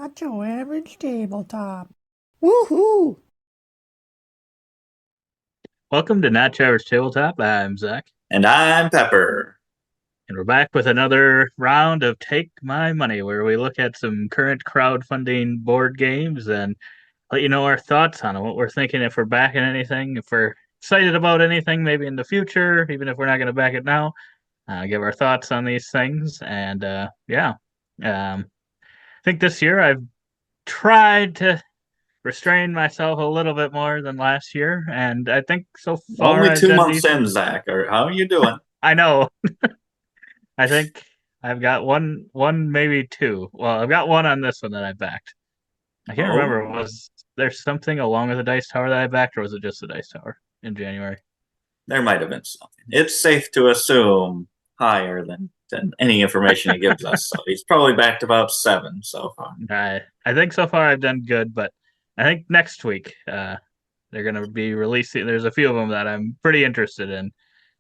Not your average tabletop. Woohoo! Welcome to Not Trevor's Tabletop. I'm Zach, And I'm Pepper. and we're back with another round of Take My Money, where we look at some current crowdfunding board games and let you know our thoughts on it, what we're thinking, if we're backing anything, if we're excited about anything, maybe in the future, even if we're not going to back it now. Give our thoughts on these things, and I think this year I've tried to restrain myself a little bit more than last year, and I think so far Only I've two done months decent. in, Zach. Or how are you doing? I know. I think I've got one, maybe two. Well, I've got one on this one that I backed. I can't remember. Oh, Was there something along with the dice tower that I backed, or was it just the dice tower in January? there might have been something. It's safe to assume higher than any information he gives us. So he's probably backed about 7 so far. I think so far I've done good, but I think next week they're going to be releasing. There's a few of them that I'm pretty interested in.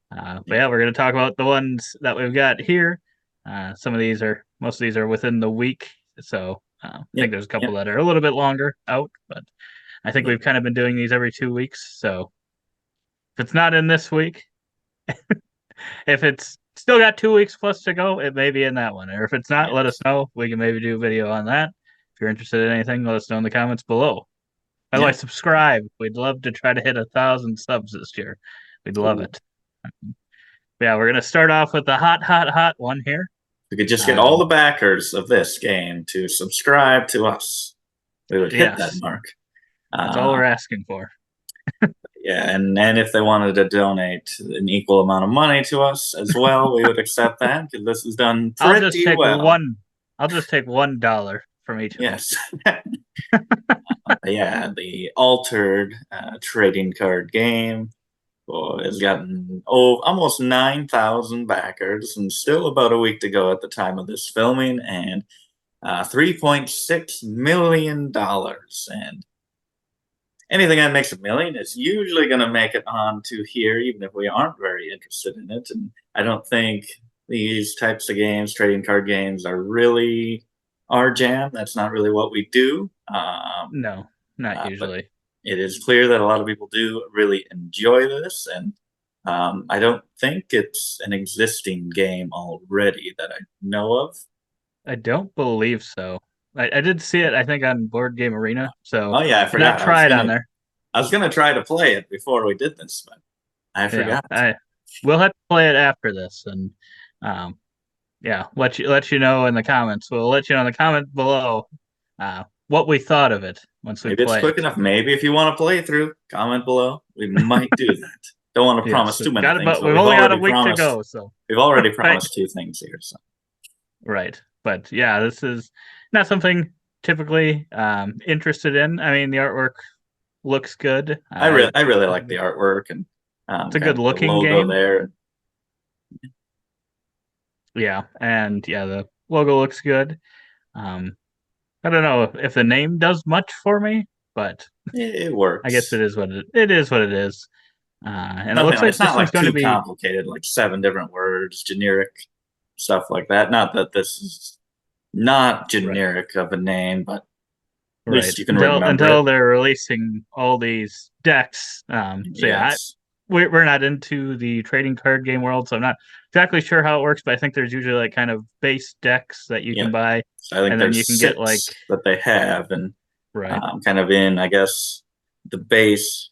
But Yeah, yeah, we're going to talk about the ones that we've got here. Most of these are within the week. So I think yep, there's a couple yep, that are a little bit longer out, but I think yep. we've kind of been doing these every 2 weeks. So if it's not in this week, if it's still got 2 weeks plus to go, it may be in that one. Or if it's not, let us Yes, know. We can maybe do a video on that. If you're interested in anything, let us know in the comments below. By the way, yeah. subscribe. We'd love to try to hit 1,000 subs this year. We'd love Ooh. it. Yeah, we're gonna start off with the hot one here. We could just get all Um, the backers of this game to subscribe to us. We would hit that yes, mark. that's all Uh, we're asking for. yeah, and if they wanted to donate an equal amount of money to us as well, we would accept that because this is done I'll just pretty take well. one. I'll just take $1 from each of them. Yes. Yeah, the altered trading card game has gotten almost 9,000 backers and still about a week to go at the time of this filming and $3.6 million. And anything that makes a million is usually going to make it onto here, even if we aren't very interested in it. And I don't think these types of games, trading card games, are really our jam. That's not really what we do. No, not But usually. it is clear that a lot of people do really enjoy this, and I don't think it's an existing game already that I know of. I don't believe so. I did see it, I think, on Board Game Arena, so Oh yeah, I did not forgot. try it on there. I was gonna try to play it before we did this, but I Yeah, forgot. I we'll have to play it after this, and um, yeah, let you know in the comments. We'll let you know in the comment below what we thought of it once we Maybe it's play quick it. enough. Maybe if you want to play through, comment below. We might do that. Don't want to Yes, promise too we've many got things, about but we've only got a week to go, so we've already right, promised 2 things here. So right. But yeah, this is not something typically interested in. I mean, the artwork looks good. I really like the artwork and It's a kind good of the looking logo game. there. Yeah, and yeah, the logo looks good. Um, I don't know if the name does much for me, but It I guess works. it is what it is. And it Nothing. looks like It's this not one's like going to too be complicated, like 7 different words, generic stuff like that. Not that this is not right, generic of a name, but at right least you can until remember it. until they're releasing all these decks. So yeah, Yes. we're not into the trading card game world, so I'm not exactly sure how it works. But I think there's usually like kind of base decks that you can Yep. buy, So I think and then you there's can get like 6 that they have, and right, kind of in, I guess, the base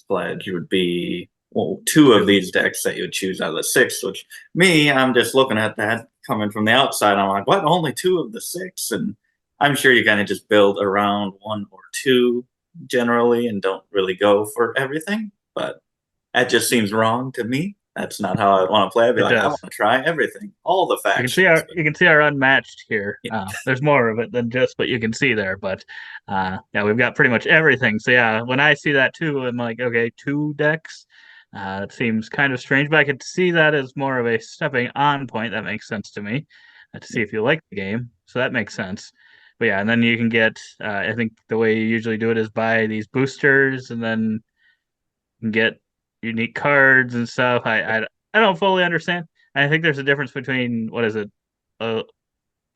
pledge would be well, 2 of two, these decks that you would choose out of the 6. Which me, I'm just looking at that coming from the outside. I'm like, what? Only 2 of the 6, and I'm sure you kind of just build around 1 or 2 generally, and don't really go for everything. But that just seems wrong to me. That's not how I want to play. I'd be it like, I want does. to try everything, all the You can see factions. our you can see our unmatched here. But There's more of it than just what you can see there, but yeah, we've got pretty much everything. So yeah, when I see that too, I'm like, okay, 2 decks. It seems kind of strange, but I could see that as more of a stepping on point. That makes sense to me to see yeah, if you like the game. So that makes sense. But yeah, and then you can get. I think the way you usually do it is buy these boosters, and then you can get unique cards and stuff. I don't fully understand. I think there's a difference between what is it? Uh,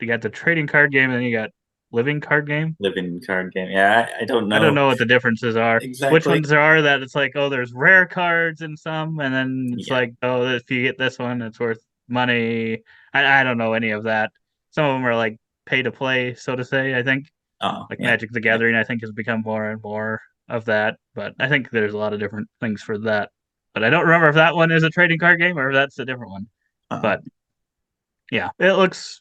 you got the trading card game, and then you got living card game. Living card game. Yeah, I don't know. I don't know what the differences are. Exactly. Which ones there are that it's like, oh, there's rare cards in some, and then it's like, oh, if you get this one, it's worth money. I don't know any of that. Some of them are like pay to play, so to say. I think like Magic the Gathering, I think has become more and more of that. But I think there's a lot of different things for that. But I don't remember if that one is a trading card game or if that's a different one. But yeah, it looks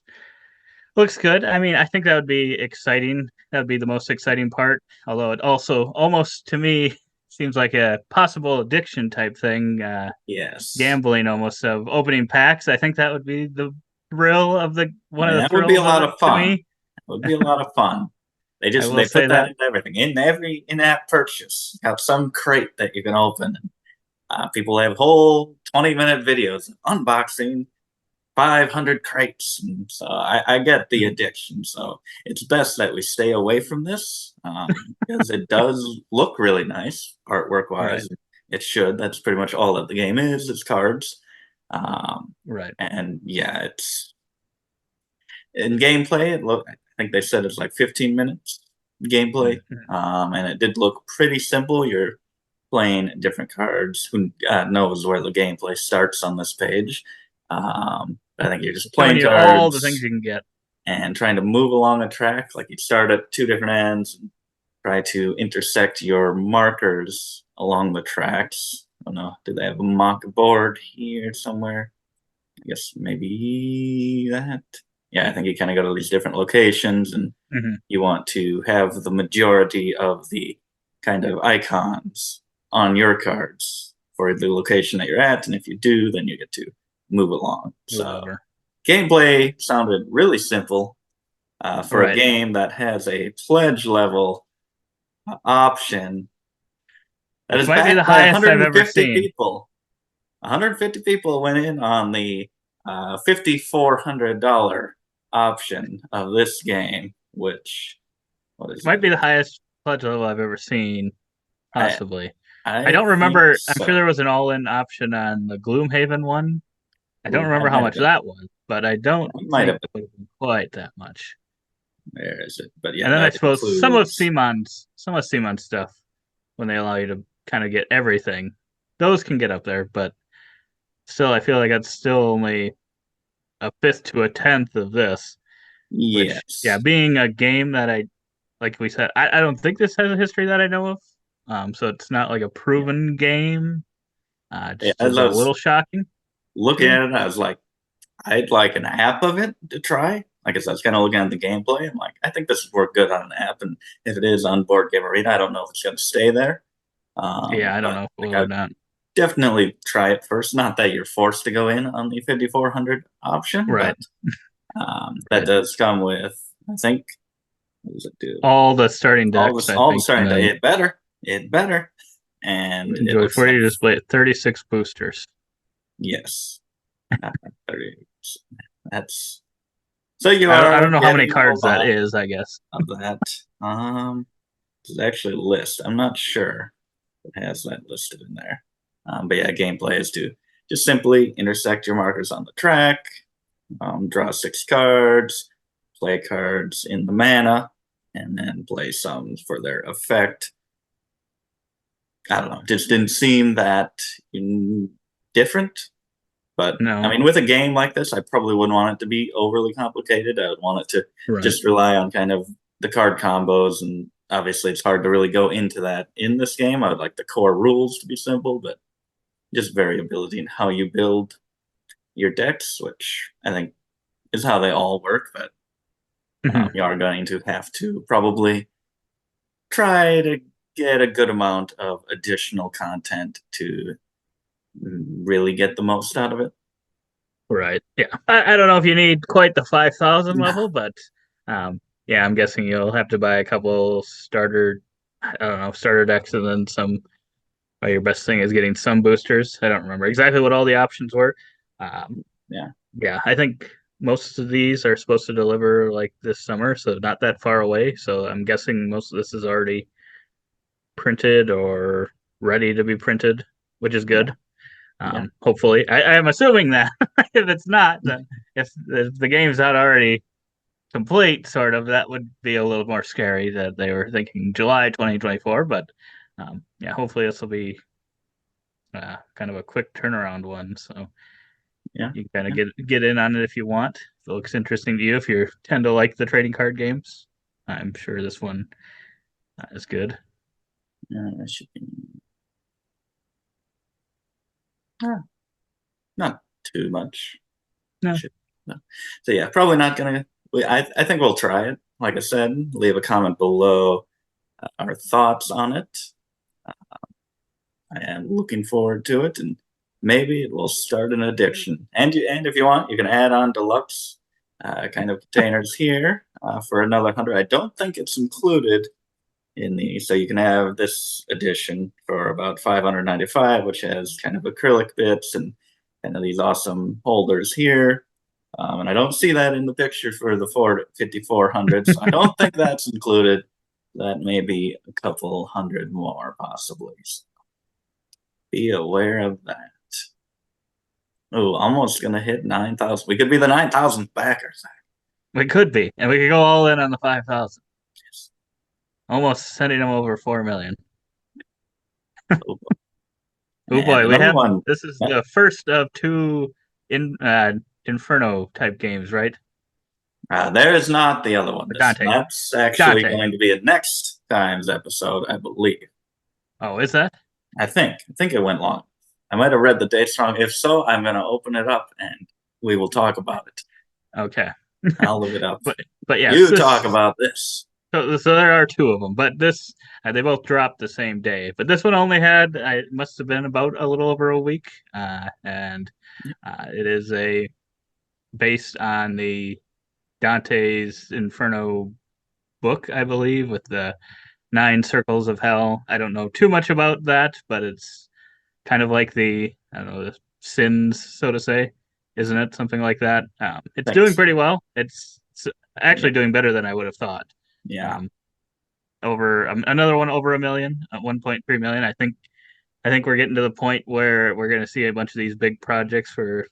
good. I mean, I think that would be exciting. That would be the most exciting part. Although it also almost to me seems like a possible addiction type thing. Yes. Gambling almost of opening packs. I think that would be the thrill of the one of the that thrills would be a lot of of fun. to me. It would be a lot of fun. They I will put say that in everything. In every in-app purchase, got some crate that you can open. People have whole 20-minute videos unboxing 500 crates. And so I get the addiction. So it's best that we stay away from this because it does look really nice artwork wise. Right. It should. That's pretty much all that the game is. It's cards. Right. And yeah, it's in gameplay. I think they said it's like 15 minutes gameplay. And it did look pretty simple. You're playing different cards. Who knows where the gameplay starts on this page? I think you're just playing cards, all the things you can get, and trying to move along a track. Like you start at two different ends, and try to intersect your markers along the tracks. I don't know. Do they have a mock board here somewhere? I guess maybe that. Yeah, I think you kind of go to these different locations, and you want to have the majority of the kind of icons on your cards for the location that you're at. And if you do, then you get to move along. So gameplay sounded really simple for a game that has a pledge level option. That is might be the by highest I've ever seen. People. 150 people went in on the $5,400 option of this game, which might be the highest pledge level I've ever seen, possibly. I don't remember. So. I'm sure there was an all-in option on the Gloomhaven one. I don't remember how much that was, but I don't think it would have been quite that much. Where is it? But yeah, and then I suppose some of CMON's stuff, when they allow you to kind of get everything, those can get up there, but still, I feel like that's still only a fifth to a tenth of this. Yes. Which, yeah, being a game that like we said, I don't think this has a history that I know of. So it's not like a proven game. Just a little shocking. Looking at it, I was like, I'd like an app of it to try. Like I said, I was kind of looking at the gameplay. I'm like, I think this would work good on an app. And if it is on Boardgame Arena, I don't know if it's going to stay there. Yeah, I don't know if it will or not. Definitely try it first. Not that you're forced to go in on the 5,400 option, right? But that does come with, I think, what does it do? All the starting decks. All the starting decks. It better. And enjoy for you to display 36 boosters. Yes. 30. That's so you are. I don't know how many cards that is. I guess of that. There's actually a list. I'm not sure it has that listed in there. But yeah, gameplay is to just simply intersect your markers on the track, draw 6 cards, play cards in the mana, and then play some for their effect. I don't know. It just didn't seem that different. But no. I mean, with a game like this, I probably wouldn't want it to be overly complicated. I would want it to just rely on kind of the card combos. And obviously, it's hard to really go into that in this game. I would like the core rules to be simple, but just variability in how you build your decks, which I think is how they all work. But you are going to have to probably try to get a good amount of additional content to really get the most out of it. Right. Yeah. I don't know if you need quite the 5,000 level, but yeah, I'm guessing you'll have to buy a couple starter decks and then some. Your best thing is getting some boosters. I don't remember exactly what all the options were. Yeah. I think most of these are supposed to deliver like this summer, so not that far away. So I'm guessing most of this is already printed or ready to be printed, which is good. Hopefully, I'm assuming that if it's not, if the game's not already complete, sort of, that would be a little more scary that they were thinking July 2024. But yeah, hopefully this will be kind of a quick turnaround one. So Yeah. you can kind of get in on it if you want. If it looks interesting to you, if you tend to like the trading card games, I'm sure this one is good. That should be not too much. No. No. So yeah, probably not gonna. I think we'll try it. Like I said, leave a comment below our thoughts on it. I am looking forward to it, and maybe it will start an addiction. And if you want, you can add on deluxe kind of containers here for another 100. I don't think it's included in the, so you can have this edition for about 595, which has kind of acrylic bits and kind of these awesome holders here. And I don't see that in the picture for the 5400, so I don't think that's included. That may be a couple hundred more, possibly. So be aware of that. Oh, almost gonna hit 9,000. We could be the 9,000th backers. We could be, and we could go all in on the 5,000. Yes. Almost sending them over 4 million. Oh boy, Oh boy, we another have one. this is the first of two Inferno type games, right? There is not the other one. DANTE. That's actually DANTE. going to be a next time's episode, I believe. Oh, is that? I think it went long. I might have read the dates wrong. If so, I'm going to open it up and we will talk about it. Okay. I'll look it up. but yeah, you talk about this. So there are two of them, but this they both dropped the same day. But this one only had it must have been about a little over a week, and it is based on the Dante's Inferno book, I believe, with the 9 circles of hell. I don't know too much about that, but it's kind of like the the sins, so to say, isn't it? Something like that. It's doing pretty well. It's actually doing better than I would have thought. Yeah. Over another one over a million at 1.3 million. I think we're getting to the point where we're going to see a bunch of these big projects for.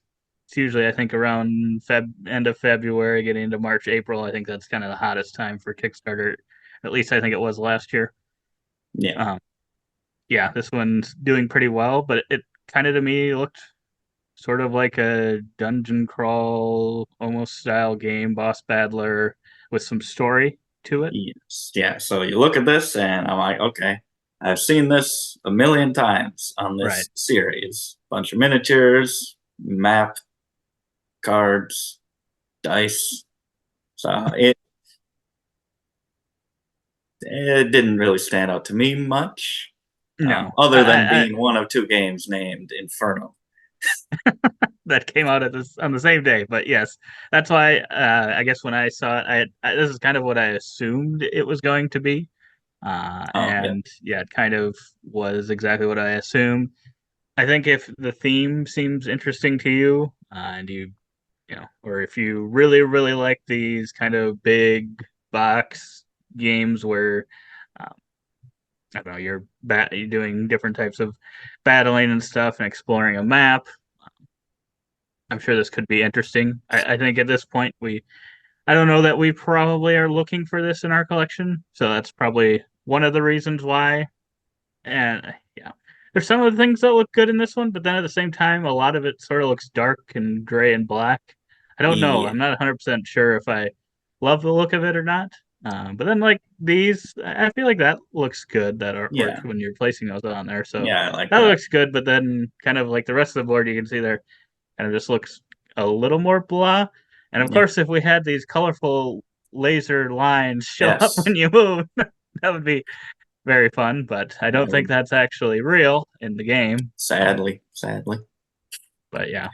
It's usually I think around end of February, getting into March, April. I think that's kind of the hottest time for Kickstarter. At least I think it was last year. Yeah. Yeah, this one's doing pretty well, but it kind of to me looked sort of like a dungeon crawl almost style game, boss battler with some story to it. Yes. Yeah. So you look at this and I'm like, okay, I've seen this a million times on this series. Bunch of miniatures, map, cards, dice. So it didn't really stand out to me much. No, other than being one of 2 games named Inferno. That came out on the same day. But yes, that's why I guess when I saw it, this is kind of what I assumed it was going to be, and yeah, it kind of was exactly what I assumed. I think if the theme seems interesting to you, and or if you really like these kind of big box games where um, I don't know, you're doing different types of battling and stuff and exploring a map. I'm sure this could be interesting. I think at this point I don't know that we probably are looking for this in our collection, so that's probably one of the reasons why. And yeah, there's some of the things that look good in this one, but then at the same time, a lot of it sort of looks dark and gray and black. I don't know. Yeah. I'm not 100% sure if I love the look of it or not. But then like these, I feel like that looks good, that artwork when you're placing those on there. So yeah, I like that looks good, but then kind of like the rest of the board, you can see there kind of just looks a little more blah. And of course, if we had these colorful laser lines show up when you move, that would be very fun. But I don't think that's actually real in the game. Sadly. But yeah,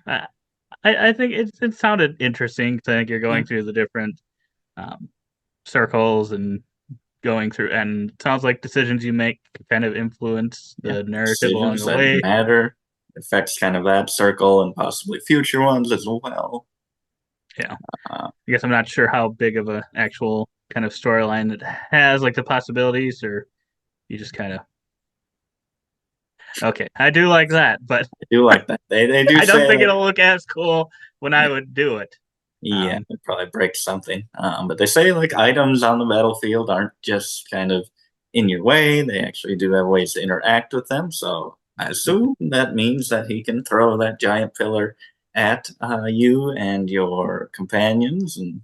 I think it sounded interesting. I think you're going through the different circles and going through, and it sounds like decisions you make kind of influence the narrative along the way. Matter affects kind of that circle and possibly future ones as well. Yeah, I guess I'm not sure how big of a actual kind of storyline it has, like the possibilities, or you just kind of. Okay, I do like that, but I do like that. They do. I don't think it'll look as cool when I would do it. Yeah, it probably breaks something. But they say like items on the battlefield aren't just kind of in your way. They actually do have ways to interact with them. So I assume that means that he can throw that giant pillar at you and your companions. And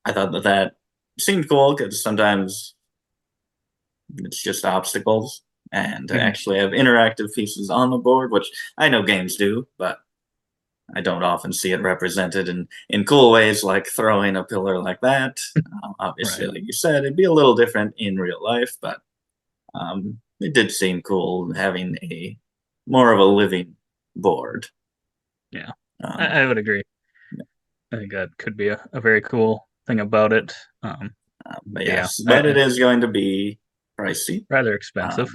I thought that that seemed cool because sometimes it's just obstacles. And to actually have interactive pieces on the board, which I know games do, but I don't often see it represented in cool ways like throwing a pillar like that. Obviously, Right. like you said, it'd be a little different in real life, but it did seem cool having a more of a living board. Yeah, Um, I would agree. I think that could be a very cool thing about it. but Yeah, yes, but it is going to be pricey. rather expensive.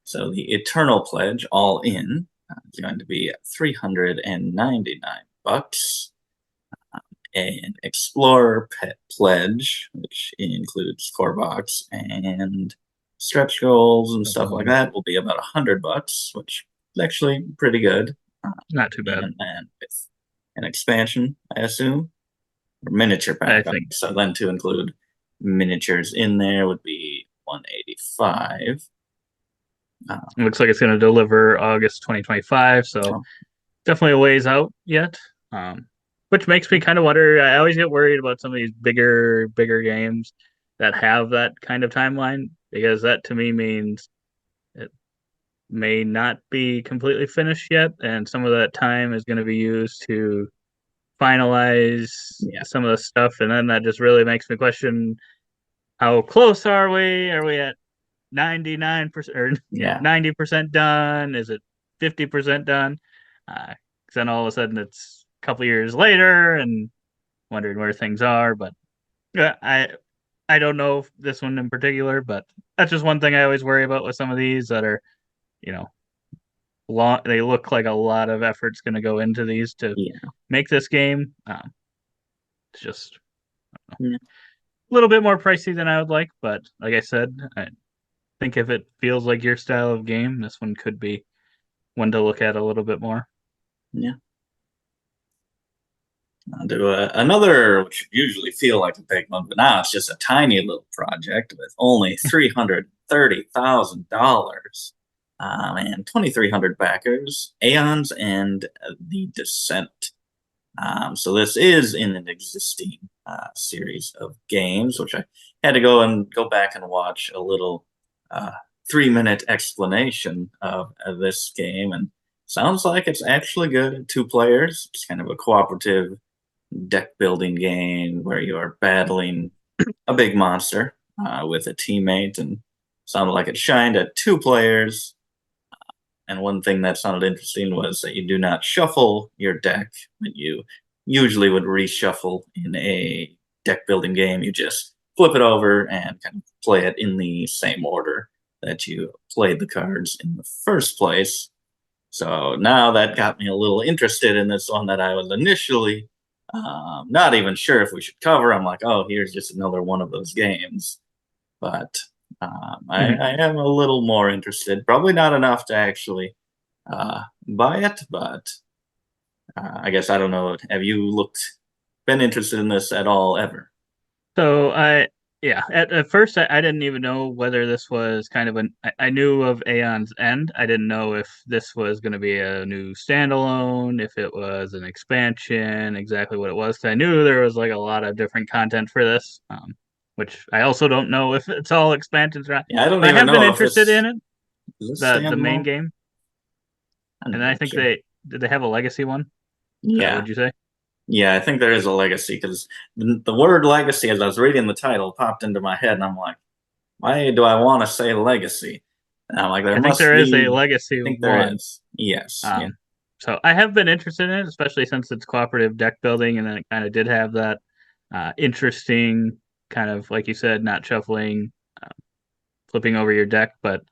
So the Eternal Pledge, all in, is going to be $399. An Explorer Pet Pledge, which includes core box and stretch goals and stuff like that, will be about $100, which is actually pretty good. Not too bad. And with an expansion, I assume, or miniature I pack. think So then to include miniatures in there would be 185. it looks like it's going to deliver August 2025, so definitely a ways out yet. Which makes me kind of wonder. I always get worried about some of these bigger games that have that kind of timeline, because that to me means it may not be completely finished yet, and some of that time is going to be used to finalize some of the stuff, and then that just really makes me question how close are we? Are we at 99% or 90% done? Is it 50% done? Because then all of a sudden it's a couple years later and wondering where things are. But I don't know if this one in particular, but that's just one thing I always worry about with some of these that are, you know, long. They look like a lot of effort's going to go into these to make this game. It's just a little bit more pricey than I would like, but like I said, I think if it feels like your style of game, this one could be one to look at a little bit more. Yeah. I'll do another, which usually feel like a big one, but now it's just a tiny little project with only $330,000 and 2,300 backers, Aeons and the Descent. So this is in an existing series of games, which I had to go back and watch a little 3-minute explanation of this game, and sounds like it's actually good. 2 players. It's kind of a cooperative deck building game where you are battling a big monster with a teammate, and sounded like it shined at 2 players. And one thing that sounded interesting was that you do not shuffle your deck, but you usually would reshuffle in a deck building game. You just flip it over and kind of play it in the same order that you played the cards in the first place. So now that got me a little interested in this one that I was initially not even sure if we should cover. I'm like, oh, here's just another one of those games. But I am a little more interested. Probably not enough to actually buy it, but I guess I don't know. Have you been interested in this at all ever? So at first I didn't even know whether this was kind of I knew of Aeon's End. I didn't know if this was going to be a new standalone, if it was an expansion, exactly what it was. 'Cause I knew there was like a lot of different content for this, which I also don't know if it's all expansions or not. Yeah, I don't But I even have been know if interested this in it, is this the main standalone. game, I'm and I not think sure. did they have a legacy one? Yeah, Would you say? yeah, I think there is a legacy because the word legacy, as I was reading the title, popped into my head, and I'm like, why do I want to say legacy? And I'm like, there I think must there is a be. I legacy think there one. is. Yes. Yeah. So I have been interested in it, especially since it's cooperative deck building, and then it kind of did have that interesting kind of, like you said, not shuffling, uh, flipping over your deck. But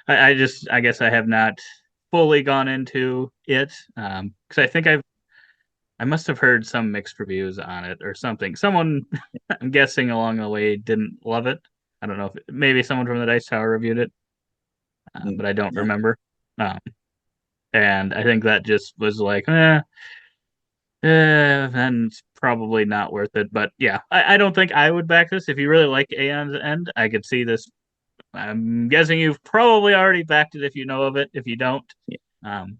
I guess I have not fully gone into it because I think I must have heard some mixed reviews on it or something. Someone, I'm guessing along the way, didn't love it. I don't know if maybe someone from the Dice Tower reviewed it, but I don't Yeah. remember. Um, and I think that just was like, eh. then it's probably not worth it. But yeah, I don't think I would back this. If you really like Aeon's End, I could see this. I'm guessing you've probably already backed it if you know of it. If you don't, um,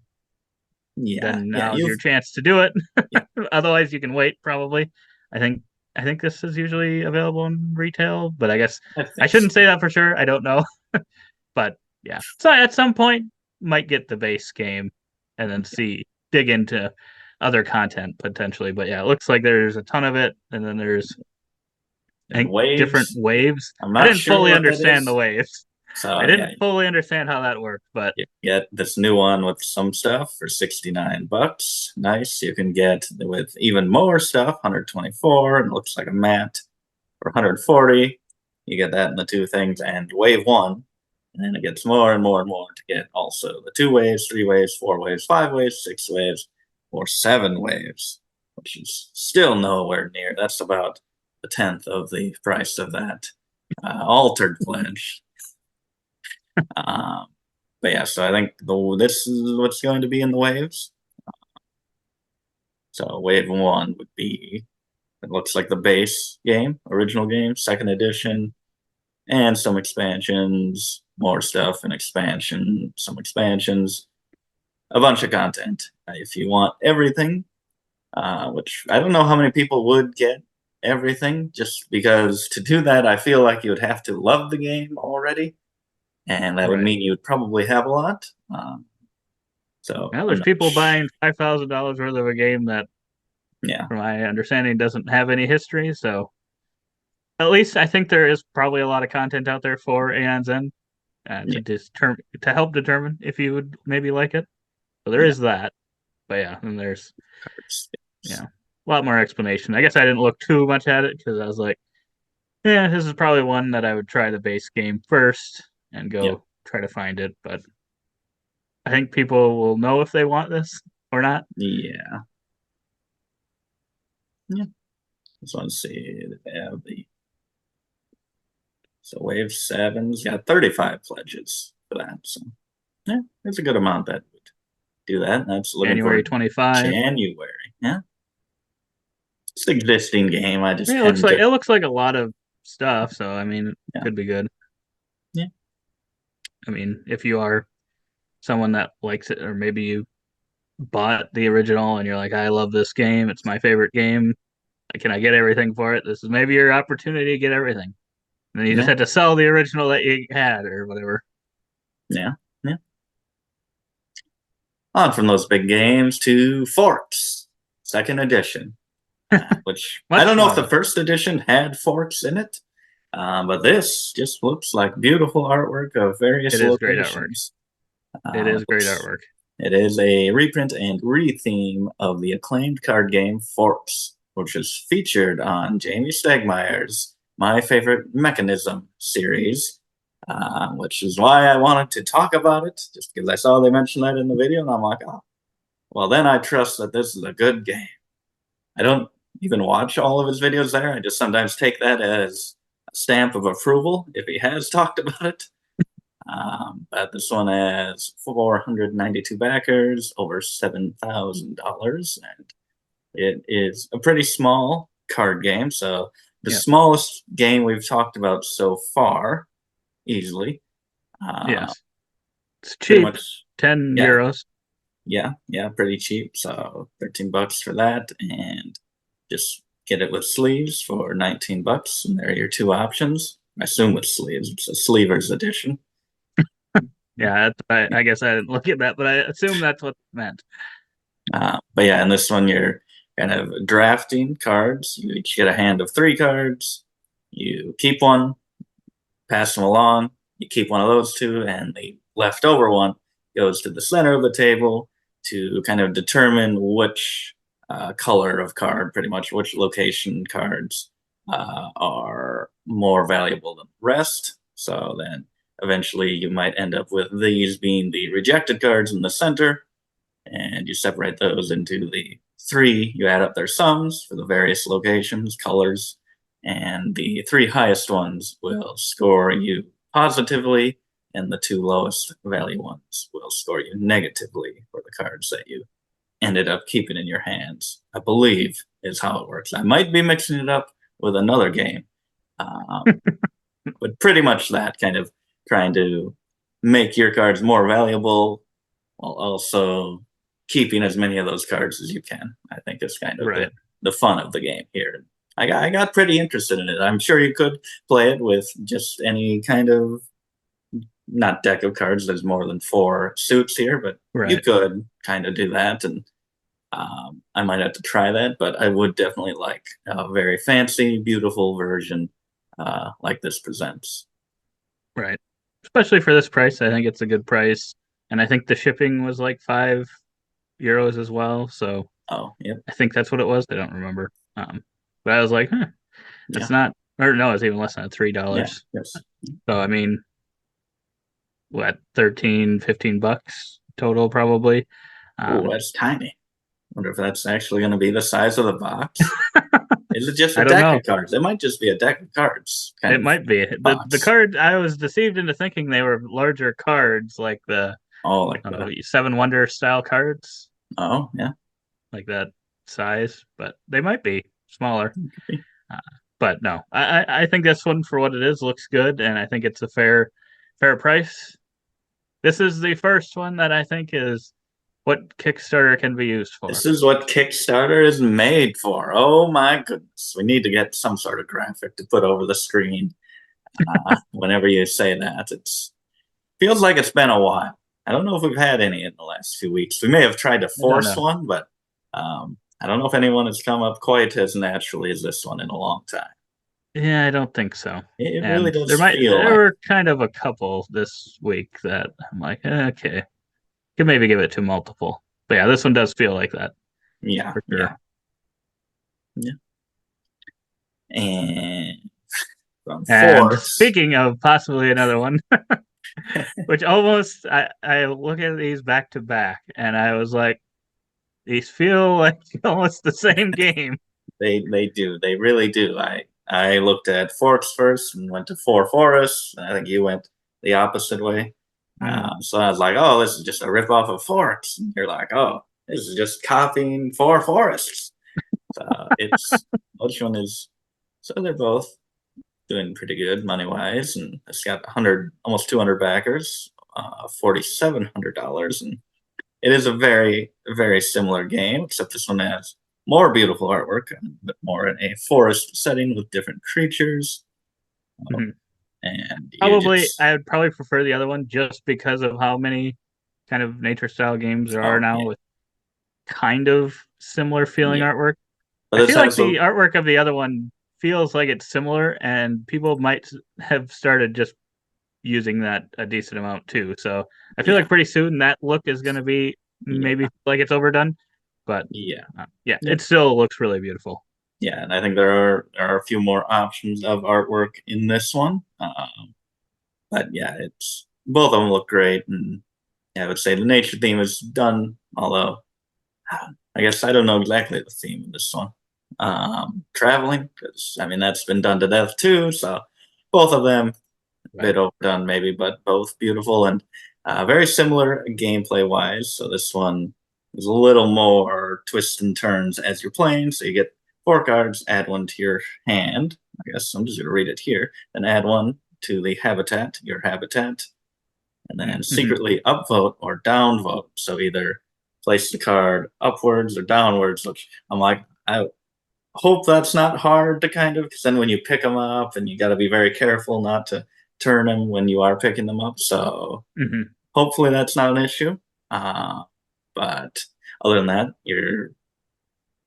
Yeah, then yeah, now's your chance to do it. yeah, Otherwise, you can wait. Probably. I think I think this is usually available in retail, but I guess I I think shouldn't so. say that for sure. I don't know, but yeah. So at some point, might get the base game, and then dig into other content potentially. But yeah, it looks like there's a ton of it, and then there's I And think different waves, waves. I'm I not didn't sure fully what that understand the is. waves. I So yeah, didn't fully understand how that worked, but you get this new one with some stuff for 69 bucks. Nice. You can get with even more stuff, 124, and looks like a mat for 140. You get that in the two things and wave one. And then it gets more and more and more to get also the 2 waves, 3 waves, 4 waves, 5 waves, 6 waves, or 7 waves, which is still nowhere near. That's about a tenth of the price of that altered pledge. Um, but yeah, so I think this is what's going to be in the waves. So wave one would be, it looks like the base game, original game, second edition, and some expansions, more stuff, and expansion, some expansions, a bunch of content. If you want everything, which I don't know how many people would get everything, just because to do that, I feel like you would have to love the game already, and that would right. mean you would probably have a lot. So Now I'm there's not people buying $5,000 worth of a game that, yeah, from my understanding, doesn't have any history. So at least I think there is probably a lot of content out there for Aeon's End yeah, to help determine if you would maybe like it. So there yeah. is that. But yeah, and there's Cards. yeah a lot more explanation. I guess I didn't look too much at it because I was like, yeah, this is probably one that I would try the base game first and Yeah, go try to find it. But I think people will know if they want this or not. yeah, yeah. Just want to see that they have the so wave seven's got 35 pledges for that. So yeah, it's a good amount that would do that. That's looking January for 25. January. Yeah, it's an existing game. I I just mean, tend to it looks like a lot of stuff. So I mean, it yeah, could be good. yeah, I mean, if you are someone that likes it, or maybe you bought the original and you're like, I love this game. It's my favorite game. Can I get everything for it? This is maybe your opportunity to get everything. And then you just yeah, had to sell the original that you had or whatever. yeah, yeah. On from those big games to Forks, second edition, which I Much don't know if the smaller. first edition had forks in it, but this just looks like beautiful artwork of It various is great artwork. locations. It is great Looks artwork. It is a reprint and retheme of the acclaimed card game Forks, which is featured on Jamie Stegmaier's My Favorite Mechanism series, which is why I wanted to talk about it, just because I saw they mentioned that in the video, and I'm like, oh, well, then I trust that this is a good game. I don't even watch all of his videos there. I just sometimes take that as a stamp of approval if he has talked about it. But this one has 492 backers, over $7,000, and it is a pretty small card game. So the Yeah. smallest game we've talked about so far, easily. Uh, Yes. It's Pretty cheap. much, 10 yeah, euros. yeah, pretty cheap. So 13 bucks for that, and just get it with sleeves for 19 bucks. And there are your two options. I assume with sleeves. It's a sleevers edition. Yeah, I guess I didn't look at that, but I assume that's what it meant. But yeah, in this one, you're kind of drafting cards. You each get a hand of 3 cards. You keep one, pass them along. You keep one of those two, and the leftover one goes to the center of the table to kind of determine which color of card, pretty much which location cards are more valuable than the rest. So then eventually you might end up with these being the rejected cards in the center, and you separate those into the 3. You add up their sums for the various locations, colors, and the 3 highest ones will score you positively, and the 2 lowest value ones will score you negatively for the cards that you ended up keeping in your hands, I believe is how it works. I might be mixing it up with another game. But pretty much that, kind of trying to make your cards more valuable while also keeping as many of those cards as you can. I think is kind of Right. the fun of the game here. I got pretty interested in it. I'm sure you could play it with just any kind of, not deck of cards. There's more than 4 suits here, but you Right. could kind of do that. And I might have to try that, but I would definitely like a very fancy, beautiful version like this presents. Right. Especially for this price, I think it's a good price. And I think the shipping was like €5 as well. So Oh, yep. I think that's what it was. I don't remember. But I was like, Yeah. that's not, or no, it's even less than $3. Yeah. Yes. So I mean, what, 13, $15 total probably. Oh, that's tiny. Wonder if that's actually going to be the size of the box. Is it just a I don't deck know. of cards? It might just be a deck of cards. It might be the box. card. I was deceived into thinking they were larger cards, like the Like the 7 Wonder style cards, yeah. like that size. But they might be smaller. Okay. But no, I think this one for what it is looks good, and I think it's a fair price. This is the first one that I think is what Kickstarter can be used for. This is what Kickstarter is made for. Oh my goodness. We need to get some sort of graphic to put over the screen whenever you say that. It feels like it's been a while. I don't know if we've had any in the last few weeks. We may have tried to force one, but I don't know if anyone has come up quite as naturally as this one in a long time. Yeah, I don't think so. It really does There were kind of a couple this week that I'm like, okay, could maybe give it to multiple. But yeah, this one does feel like that. Yeah, for sure. Yeah. And from And Forks, speaking of possibly another one, which almost I look at these back to back, and I was like, these feel like almost the same game. they do. They really do. I looked at Forks first and went to Four Forests. I think you went the opposite way. So I was like, oh, this is just a ripoff of Forks. And you're like, oh, this is just copying Four Forests. So which one is, so they're both doing pretty good money wise. And it's got 100, almost 200 backers, $4,700. And it is a very, very similar game, except this one has more beautiful artwork, but more in a forest setting with different creatures. And probably I would probably prefer the other one just because of how many kind of nature style games there are now with kind of similar feeling artwork. But I feel like the artwork of the other one feels like it's similar, and people might have started just using that a decent amount too. So I feel like pretty soon that look is going to be maybe like it's overdone, but it still looks really beautiful. Yeah, and I think there are a few more options of artwork in this one. But yeah, it's both of them look great, and I would say the nature theme is done. Although I guess I don't know exactly the theme of this one. Traveling, because I mean that's been done to death too. So both of them a bit overdone maybe, but both beautiful and very similar gameplay wise. So this one is a little more twists and turns as you're playing. So you get 4 cards, add 1 to your hand. I guess I'm just going to read it here. Then add 1 to the habitat, your habitat, and then secretly upvote or downvote. So either place the card upwards or downwards, which I'm like, I hope that's not hard to kind of, because then when you pick them up, and you got to be very careful not to turn them when you are picking them up. So hopefully that's not an issue. But other than that, you're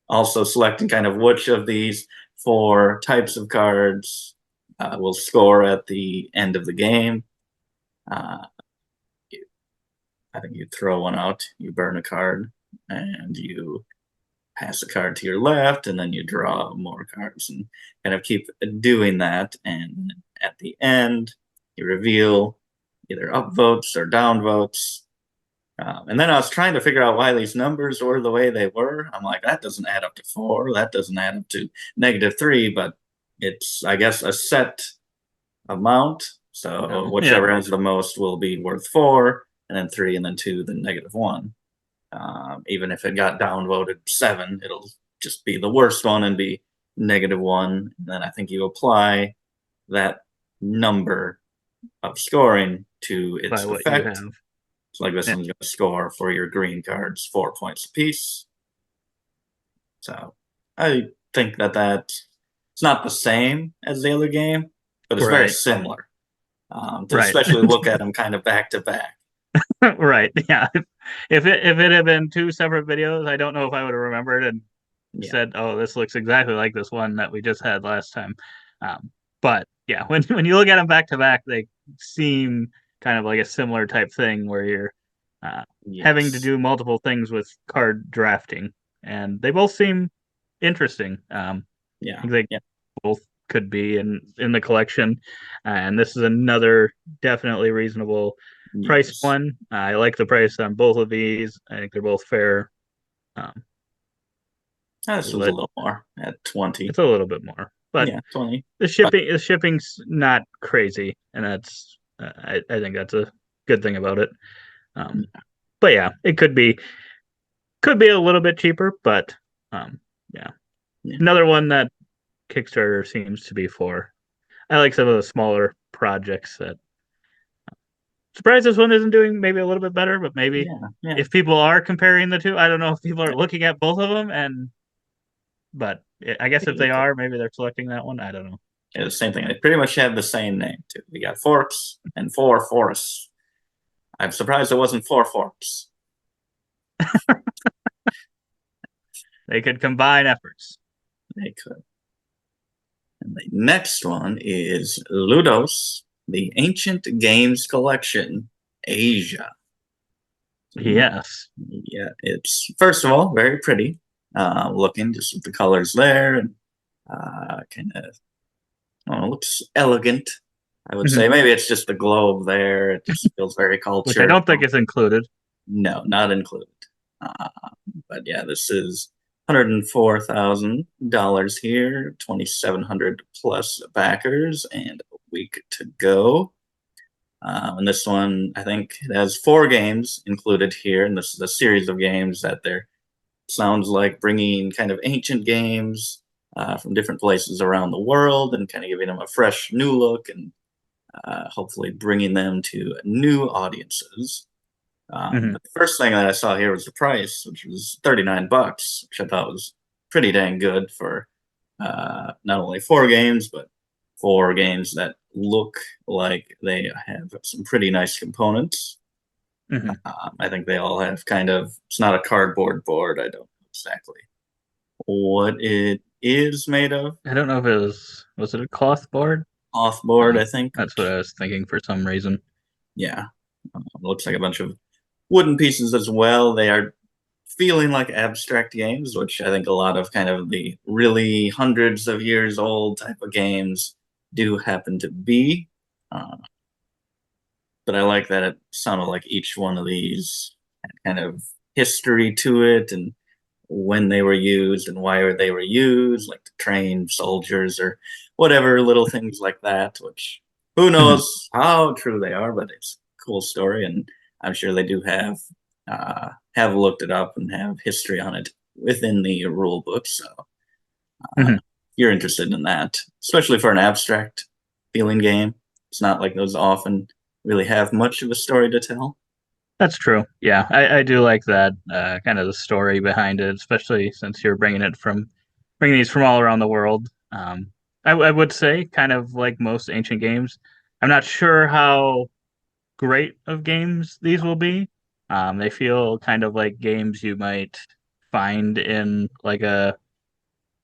also selecting kind of which of these 4 types of cards will score at the end of the game. I think you throw one out, you burn a card, and you pass a card to your left, and then you draw more cards and kind of keep doing that. And at the end, you reveal either upvotes or downvotes. And then I was trying to figure out why these numbers were the way they were. I'm like, that doesn't add up to 4. That doesn't add up to -3, but it's, I guess, a set amount. So whichever has the most will be worth 4, and then 3, and then 2, then -1. Even if it got downvoted 7, it'll just be the worst one and be -1. And then I think you apply that number of scoring to its by what you effect. have. So like this Yeah. one's going to score for your green cards 4 points apiece. So I think that it's not the same as the other game, but it's very Right. similar. To Right. especially look at them kind of back to back. Right. Yeah. If it had been 2 separate videos, I don't know if I would have remembered and Yeah. said, "Oh, this looks exactly like this one that we just had last time." But yeah, when you look at them back to back, they seem kind of like a similar type thing where you're having to Yes. do multiple things with card drafting, and they both seem interesting. I Yeah. think they Yeah. both could be in the collection, and this is another definitely reasonable price Yes. one. I like the price on both of these. I think they're both fair. Um, This was a let little more at 20. It's a little bit more, but Yeah, 20. the shipping's not crazy, and that's I think that's a good thing about it. Um, but yeah, it could be a little bit cheaper, but yeah, Yeah. another one that Kickstarter seems to be for. I like some of the smaller projects that. Surprised this one isn't doing maybe a little bit better, but maybe Yeah. Yeah. if people are comparing the two, I don't know if people are looking at both of them, but I guess if they are, maybe they're selecting that one. I don't know. Yeah, the same thing. They pretty much have the same name too. We got forks and 4 forests. I'm surprised it wasn't 4 forks. They could combine efforts. They could. And the next one is Ludos, the Ancient Games Collection, Asia. Yes. Yeah, it's first of all very pretty looking, just with the colors there, and kind of looks elegant. I would say maybe it's just the globe there. It just feels very Which I cultured. don't think is included. No, not included. Uh, but yeah, this is $104,000 here, 2,700 plus backers, and a week to go. And this one, I think, it has 4 games included here, and this is a series of games that they're sounds like bringing kind of ancient games from different places around the world and kind of giving them a fresh new look and hopefully bringing them to new audiences. The first thing that I saw here was the price, which was $39, which I thought was pretty dang good for not only 4 games, but 4 games that look like they have some pretty nice components. I think they all have kind of, it's not a cardboard board. I don't know exactly what it is made of. I don't know if it was it a cloth board? Cloth board, I think. That's what I was thinking for some reason. Yeah. Looks like a bunch of wooden pieces as well. They are feeling like abstract games, which I think a lot of kind of the really hundreds of years old type of games do happen to be. But I like that it sounded like each one of these had kind of history to it and when they were used and why they were used, like to train soldiers or whatever little things like that, which who knows how true they are, but it's a cool story, and I'm sure they do have looked it up and have history on it within the rule book. So you're interested in that, especially for an abstract feeling game. It's not like those often really have much of a story to tell. That's true. Yeah, I do like that kind of the story behind it, especially since you're bringing these from all around the world. I would say kind of like most ancient games. I'm not sure how great of games these will be. They feel kind of like games you might find in like a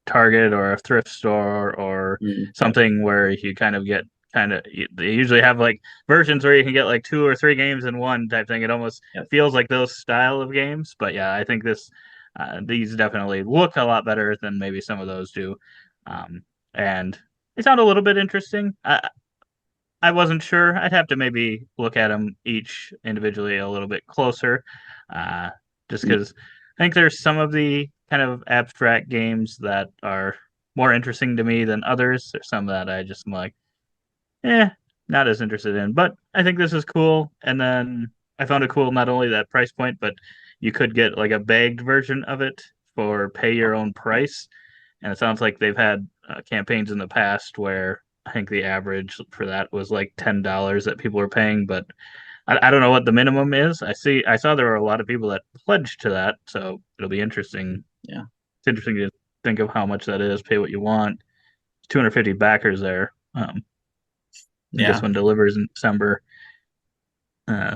Target or a thrift store or something where you kind of get they usually have like versions where you can get like 2 or 3 games in one type thing. It almost feels like those style of games. But yeah, I think these definitely look a lot better than maybe some of those do. And they sound a little bit interesting. I wasn't sure. I'd have to maybe look at them each individually a little bit closer, just because I think there's some of the kind of abstract games that are more interesting to me than others. There's some that I just am like, not as interested in. But I think this is cool. And then I found it cool not only that price point, but you could get like a bagged version of it for pay your own price. And it sounds like they've had campaigns in the past where I think the average for that was like $10 that people were paying, but I don't know what the minimum is. I saw there were a lot of people that pledged to that, so it'll be interesting. Yeah. It's interesting to think of how much that is. Pay what you want. 250 backers there. I guess when delivers in December.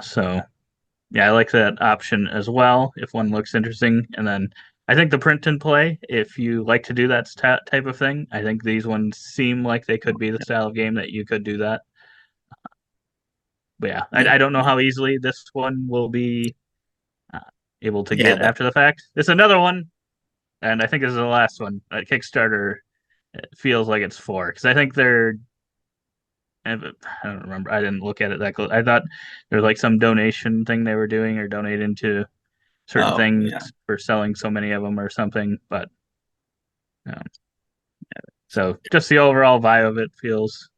So yeah, I like that option as well if one looks interesting. And then I think the print and play, if you like to do that type of thing, I think these ones seem like they could be the style of game that you could do that. But yeah, I don't know how easily this one will be uh, able to get after the fact. It's another one, and I think this is the last one. Kickstarter it feels like it's for because I think they're. I don't remember. I didn't look at it that close. I thought there was like some donation thing they were doing or donating to certain things for selling so many of them or something. But so just the overall vibe of it feels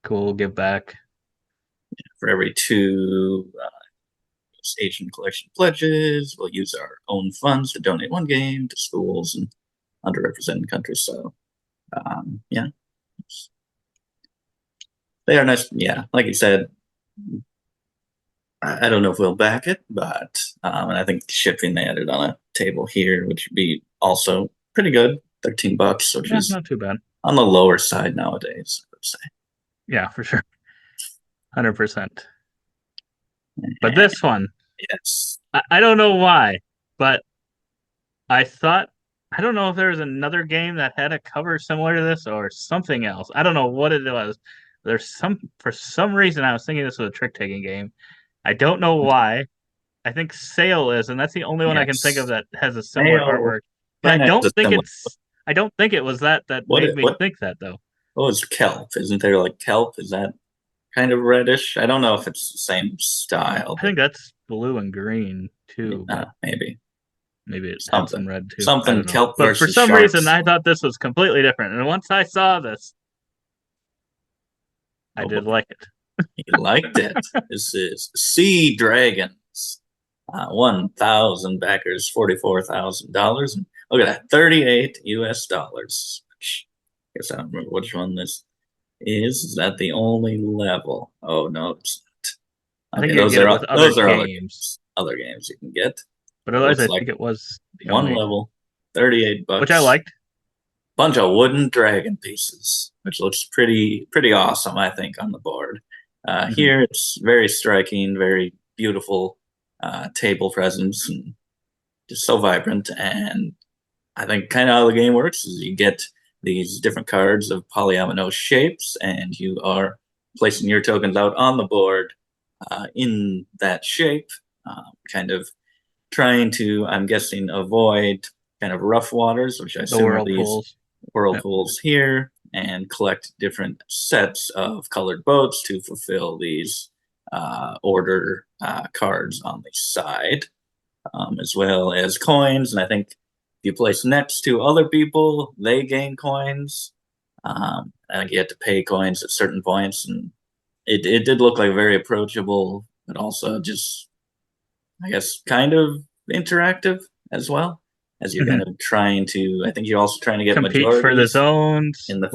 cool. Give back. For every 2 Asian collection pledges, we'll use our own funds to donate 1 game to schools and underrepresented countries. So, yeah, they are nice. Yeah, like you said, I don't know if we'll back it, but and I think shipping they added on a table here, which would be also pretty good, $13, which is not too bad on the lower side nowadays, I would say. Yeah, for sure, 100%. But this one, yes, I don't know why, but I thought I don't know if there was another game that had a cover similar to this or something else. I don't know what it was. For some reason I was thinking this was a trick taking game. I don't know why. I think Sail is, and that's the only one I can think of that has a similar artwork. But I don't think it was that made me think that though. What was kelp? Isn't there like kelp? Is that kind of reddish? I don't know if it's the same style. I think that's blue and green too. Maybe it had some red too. Something kelp but for some reason, I thought this was completely different. And once I saw this, I did like it. He liked it. This is Sea Dragons. 1,000 backers, $44,000. And look at that, 38 US dollars. Which, I guess I don't remember which one this is. Is that the only level? Oh, no, it's not. I think those are other games. Other games you can get. But otherwise, I think it was one level, $38, which I liked. Bunch of wooden dragon pieces, which looks pretty awesome, I think, on the board. Here, it's very striking, very beautiful table presence, and just so vibrant. And I think kind of how the game works is you get these different cards of polyomino shapes, and you are placing your tokens out on the board in that shape, kind of trying to, I'm guessing, avoid kind of rough waters, which I assume are these whirlpools here, and collect different sets of colored boats to fulfill these order cards on the side, as well as coins. And I think if you place next to other people, they gain coins. And you have to pay coins at certain points. And it did look like very approachable, but also just, I guess, kind of interactive as well. As you're kind of trying to, I think you're also trying to get compete for the zones in the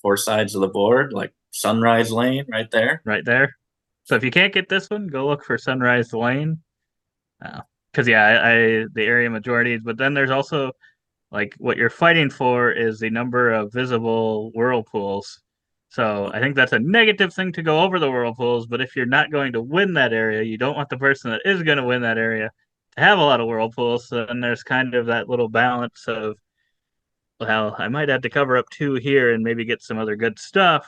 four sides of the board, like Sunrise Lane right there. Right there. So if you can't get this one, go look for Sunrise Lane. Because the area majorities, but then there's also like what you're fighting for is the number of visible whirlpools. So I think that's a negative thing to go over the whirlpools, but if you're not going to win that area, you don't want the person that is going to win that area to have a lot of whirlpools. So then there's kind of that little balance of, well, I might have to cover up 2 here and maybe get some other good stuff.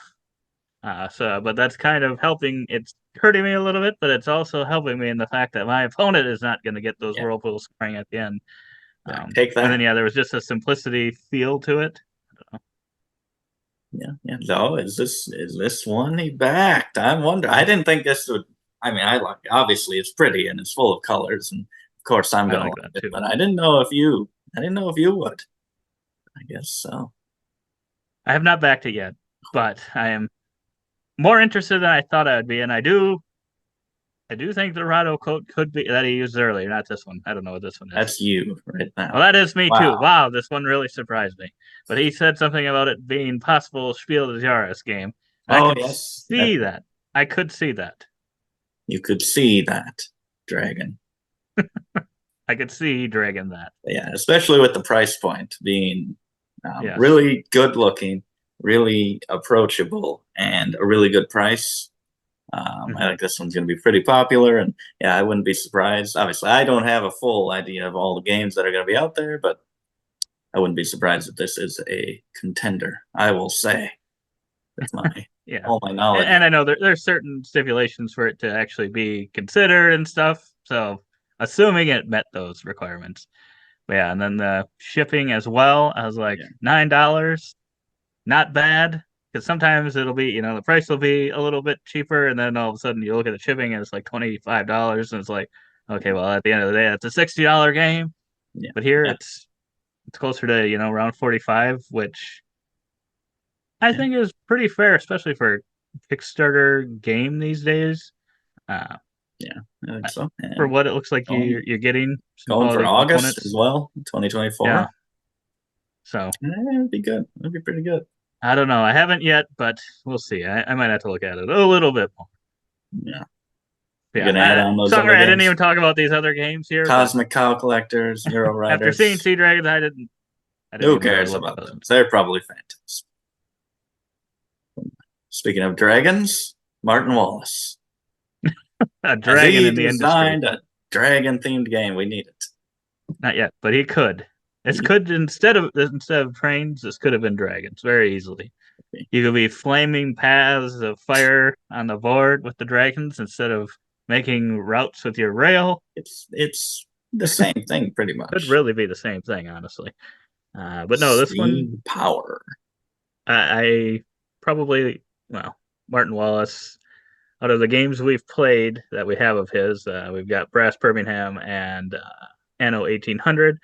But that's kind of helping. It's hurting me a little bit, but it's also helping me in the fact that my opponent is not going to get those whirlpools scoring at the end. Take that. And then there was just a simplicity feel to it. Yeah. So is this one he backed? I'm wondering. I didn't think this would. I mean, obviously it's pretty and it's full of colors, and of course I'm gonna like it. But I didn't know if you would. I guess so. I have not backed it yet, but I am more interested than I thought I would be, and I do I do think the Rado code could be that he used earlier, not this one. I don't know what this one is. That's you right now. Well, that is me too. Wow. Wow, this one really surprised me. But he said something about it being possible Spiel des Jahres game. I could see that. I could see that. You could see that, Dragon. I could see Dragon that. Yeah, especially with the price point being Yes. really good looking, really approachable, and a really good price. I think this one's going to be pretty popular, and yeah, I wouldn't be surprised. Obviously, I don't have a full idea of all the games that are going to be out there, but I wouldn't be surprised if this is a contender. I will say, with my Yeah. all my knowledge. And I know there's certain stipulations for it to actually be considered and stuff. So assuming it met those requirements. But yeah, and then the shipping as well. I was like, $9, not bad. Because sometimes it'll be, the price will be a little bit cheaper, and then all of a sudden you look at the shipping and it's like $25, and it's like, okay, well at the end of the day, it's a $60 game. Yeah. But here it's closer to around 45, which I think is pretty fair, especially for a Kickstarter game these days. I think so. And for what it looks like you're getting. Going for August as well, 2024. Yeah. So it'd be good. It'd be pretty good. I don't know. I haven't yet, but we'll see. I might have to look at it a little bit more. Yeah. Yeah. Gonna add on those sorry, other I didn't games? even talk about these other games here. Cosmic Cow Collectors, Euro Riders. After seeing Sea Dragons, I didn't Who cares about them? They're probably phantoms. Speaking of dragons, Martin Wallace. A dragon in the designed industry. a dragon-themed game. We need it. Not yet, but he could. This could instead of trains, this could have been dragons very easily. You could be flaming paths of fire on the board with the dragons instead of making routes with your rail. It's the same thing pretty much. Could really be the same thing, honestly. But no, this one power. I probably Martin Wallace. Out of the games we've played that we have of his, we've got Brass Birmingham and Anno 1800.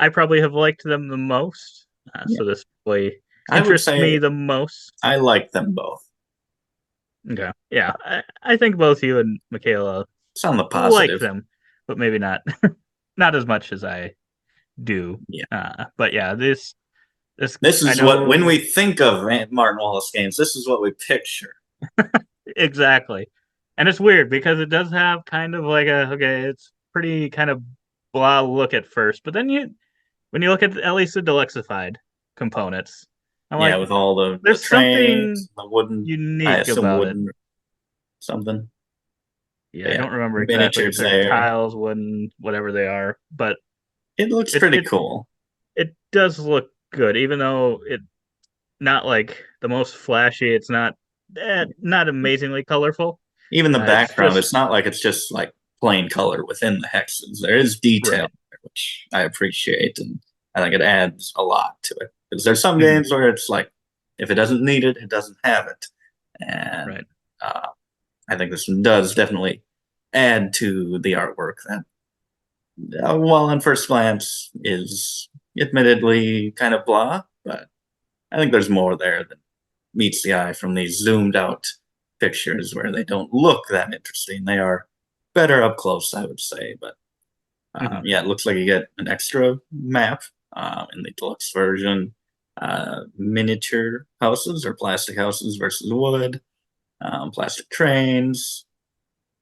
I probably have liked them the most. So this probably interests me the most. I like them both. Okay. Yeah. I think both you and Michaela sound the positive. Like them, but maybe not not as much as I do. Yeah. But yeah, this is what when we think of Martin Wallace games, this is what we picture. Exactly. And it's weird because it does have kind of like it's pretty kind of blah look at first, but then when you look at least the deluxeified components, I'm with all the there's trains, something the wooden unique about it. Something. Yeah, I don't remember exactly if they're tiles, wooden, whatever they are, but it looks pretty cool. It does look good, even though it's not like the most flashy. It's not amazingly colorful. Even the background, it's not like it's just like plain color within the hexes. There is detail, which I appreciate, and I think it adds a lot to it. Because there's some games where it's like, if it doesn't need it, it doesn't have it. And I think this one does definitely add to the artwork that, while on first glance is admittedly kind of blah, but I think there's more there than meets the eye from these zoomed out pictures where they don't look that interesting. They are better up close, I would say. But it looks like you get an extra map in the deluxe version. Miniature houses or plastic houses versus wood. Plastic trains.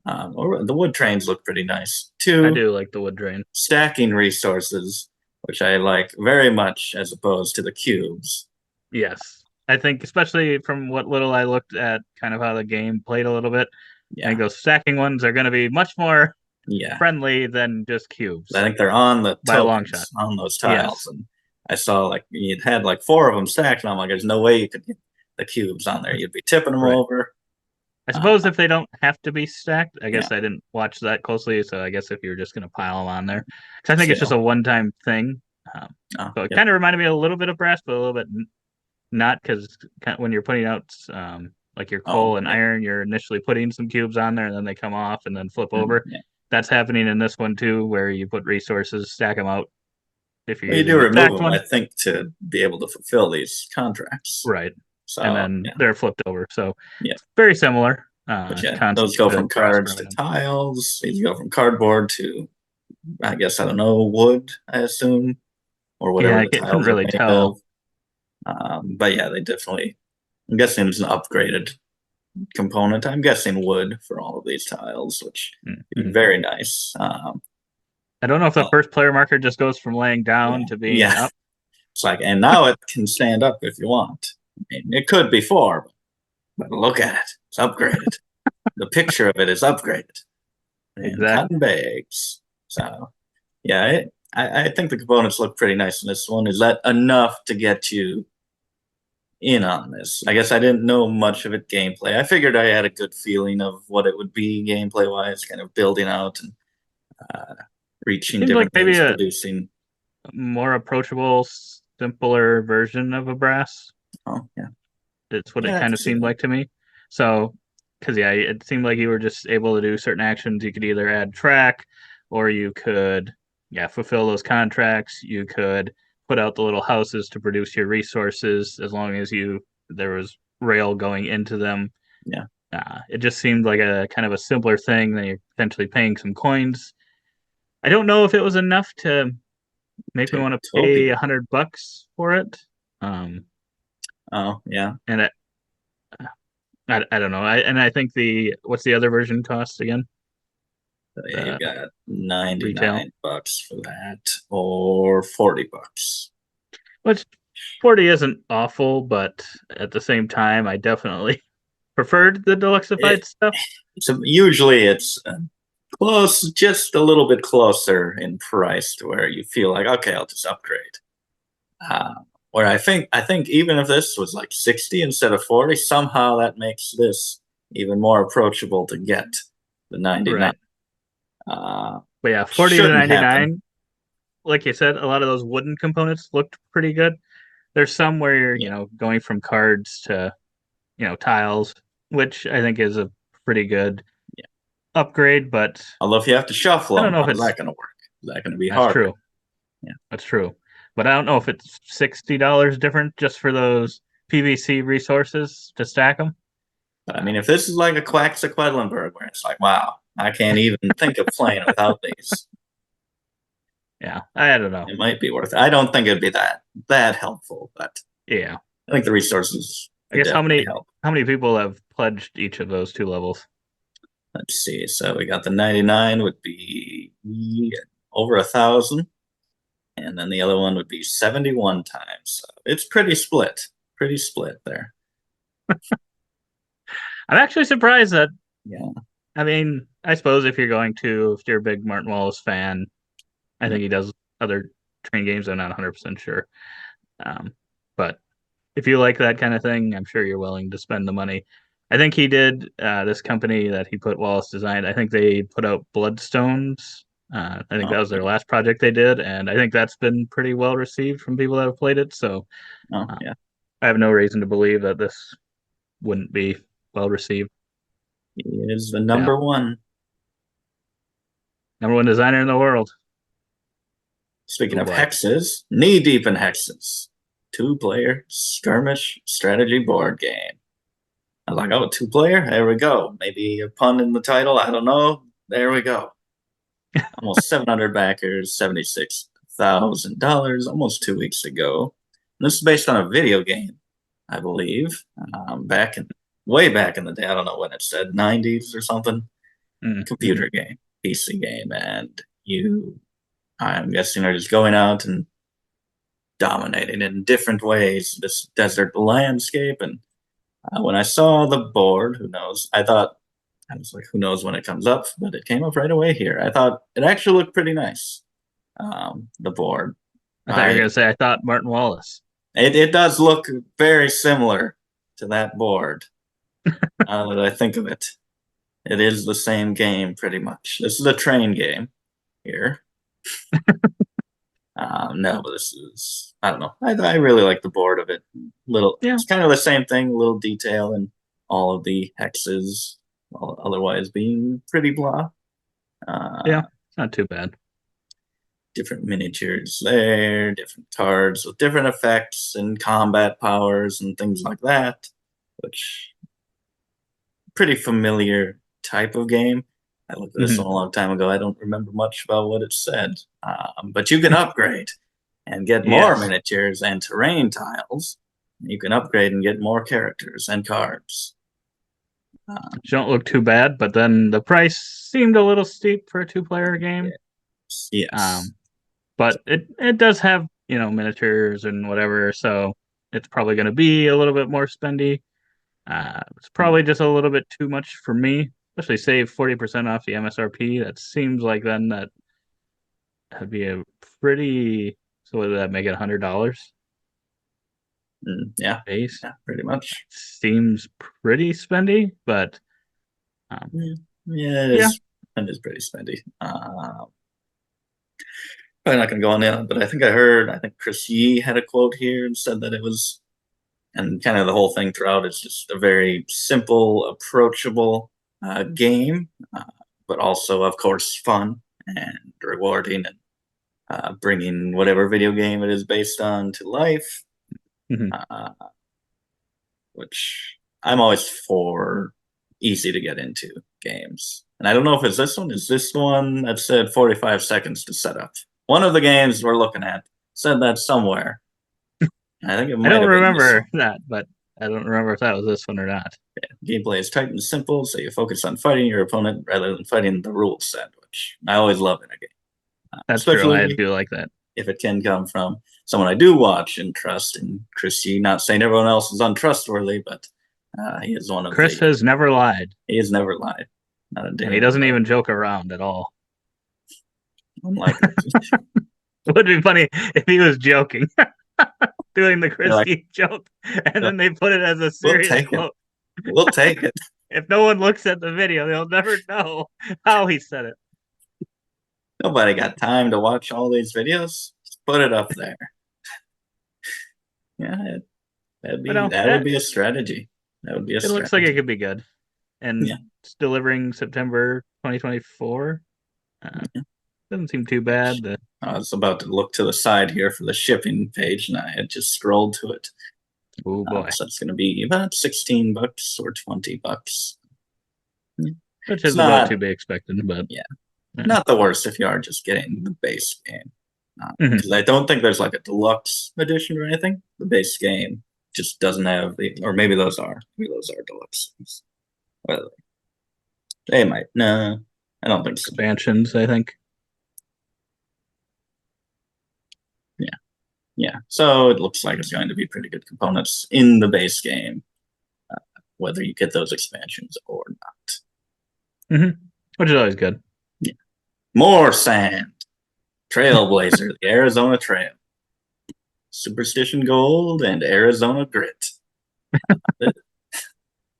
The wood trains look pretty nice too. I do like the wood train. Stacking resources, which I like very much as opposed to the cubes. Yes. I think especially from what little I looked at kind of how the game played a little bit, I think those stacking ones are going to be much more friendly than just cubes. I think they're on the by a long shot on those tiles. And I saw like you had like 4 of them stacked, and I'm like, there's no way you could get the cubes on there. You'd be tipping them over. I suppose if they don't have to be stacked, I guess I didn't watch that closely, so I guess if you're just going to pile them on there. Because I think it's just a one-time thing. So it kind of reminded me a little bit of brass, but a little bit not, because when you're putting out like your coal and iron, you're initially putting some cubes on there, and then they come off and then flip over. That's happening in this one too, where you put resources, stack them out. If you do remove them, I think, to be able to fulfill these contracts. Right. So, and then they're flipped over. So it's very similar. But yeah, constant those go from cross cards to program. tiles. These go from cardboard to, I guess, I don't know, wood, I assume, or Yeah, whatever I the couldn't tiles are really made tell. of. But yeah, they definitely, I'm guessing it's an upgraded component. I'm guessing wood for all of these tiles, which is Mhm. very nice. I don't know if the Oh, first player marker just goes from laying down to being yeah. up. It's like, and now it can stand up if you want. I mean, it could before, but look at it. It's upgraded. The picture of it is upgraded. And Exactly. cotton bags. So, yeah, I think the components look pretty nice in this one. Is that enough to get you in on this? I guess I didn't know much of it gameplay. I figured I had a good feeling of what it would be gameplay wise, kind of building out and uh, It reaching seems like different maybe things, a producing. more approachable, simpler version of a brass. Oh, yeah. It's what it Yeah, I kind can of see seemed that. like to me. So, because yeah, it seemed like you were just able to do certain actions. You could either add track, or you could, yeah, fulfill those contracts. You could put out the little houses to produce your resources, as long as there was rail going into them. Yeah. It just seemed like a kind of a simpler thing than you're potentially paying some coins. I don't know if it was enough to make me want to pay Topia. $100 for it. Um, Oh, yeah. and I don't know. I think what's the other version cost again? So yeah, you The got retail, $99 for that, or $40. which 40 isn't awful, but at the same time, I definitely preferred the deluxified It, stuff. so usually it's close, just a little bit closer in price to where you feel like, okay, I'll just upgrade. Uh, where I think even if this was like 60 instead of 40, somehow that makes this even more approachable to get the 99. Right. Uh, But yeah, 40 to shouldn't happen. 99, like you said, a lot of those wooden components looked pretty good. There's some where you're, Yeah. going from cards to, tiles, which I think is a pretty good Yeah. upgrade, but Although if you have to shuffle I don't them, know if how's it's that going to work? Is that going to be that's harder? true. Yeah. That's true. But I don't know if it's $60 different just for those PVC resources to stack them. But I mean, if this is like a Quacksequedlinburg where it's like, wow, I can't even think of playing without these, Yeah, I don't know. it might be worth it. I don't think it'd be that helpful, but Yeah, I think the resources I would guess how definitely many help. how many people have pledged each of those two levels? Let's see. So we got the 99 would be over 1,000, and then the other one would be 71 times. So it's pretty split there. I'm actually surprised that. Yeah. I mean, I suppose if you're a big Martin Wallace fan, I Yeah. think he does other train games. I'm not 100% sure. But if you like that kind of thing, I'm sure you're willing to spend the money. I think he did this company that he put Wallace designed. I think they put out Bloodstones. I think Oh, that was their last project they did, and I think that's been pretty well received from people that have played it. So oh, uh, yeah. I have no reason to believe that this wouldn't be well received. He is the Yeah, number one. number one designer in the world. Speaking Oh of boy. hexes, knee deep in hexes. Two-player skirmish strategy board game. I was like, oh, two-player? There we go. Maybe a pun in the title. I don't know. There we go. Almost 700 backers, $76,000, almost 2 weeks ago. And this is based on a video game, I believe, way back in the day. I don't know when it said, 90s or something. Mm-hmm. Computer game, PC game, and you, I'm guessing, are just going out and dominating in different ways this desert landscape. And when I saw the board, who knows? I was like, who knows when it comes up, but it came up right away here. I thought it actually looked pretty nice. The board. I thought you were I gonna say I thought Martin Wallace. it does look very similar to that board. Now that I think of it, it is the same game pretty much. This is a train game here. No, but this is, I don't know. I really like the board of it. Yeah, It's kind of the same thing. Little detail in all of the hexes, while otherwise being pretty blah. yeah, Uh, it's not too bad. Different miniatures there, different cards with different effects and combat powers and things like that, which pretty familiar type of game. I looked at this Mhm. one a long time ago. I don't remember much about what it said, but you can upgrade and get more Yes. miniatures and terrain tiles. You can upgrade and get more characters and cards. Which don't look too bad, but then the price seemed a little steep for a two-player game. Yes. But it does have, miniatures and whatever, so it's probably going to be a little bit more spendy. It's probably just a little bit too much for me, especially save 40% off the MSRP. That seems like then that'd be a pretty. So what did that make it, $100 Yeah, base? yeah, pretty much. Seems pretty spendy, but Yeah, it yeah, is. It is pretty spendy. Probably not going to go on in, but I think Chris Yee had a quote here and said that it was, and kind of the whole thing throughout is just a very simple, approachable game, but also, of course, fun and rewarding, and bringing whatever video game it is based on to life, mhm. uh, which I'm always for easy to get into games. And I don't know if it's this one. Is this the one that said 45 seconds to set up? One of the games we're looking at said that somewhere. I think it I might don't have been this remember one. that, but I don't remember if that was this one or not. Gameplay is tight and simple, so you focus on fighting your opponent rather than fighting the rule set, which I always love in a game. That's true. I Especially do like that. if it can come from someone I do watch and trust. And Chris Yee, not saying everyone else is untrustworthy, but he is one of Chris the. has never lied, He has never lied. Not a day and he in his doesn't life. even joke around at all. Unlike It would be funny if he was joking, doing the they're like, Christie joke, and then they put it as a we'll serious take it. quote. We'll take it. If no one looks at the video, they'll never know how he said it. Nobody got time to watch all these videos. Just put it up there. Yeah, But no, that would be a strategy. That would be a it looks like strategy. it could be good, and Yeah. it's delivering September 2024. Doesn't seem too bad. I was about to look to the side here for the shipping page, and I had just scrolled to it. Oh boy, So it's going to be about $16 or $20. which It's is about to be expected, but yeah, not the worst if you are just getting the base game. Because Mhm. I don't think there's like a deluxe edition or anything. The base game just doesn't have the, or maybe those are. Maybe those are deluxe things. Well, they might. No, I don't think so. Expansions, I think. Yeah. Yeah. So it looks like it's going to be pretty good components in the base game, whether you get those expansions or not. Which is always good. Yeah. More sand. Trailblazer, the Arizona Trail. Superstition Gold and Arizona Grit.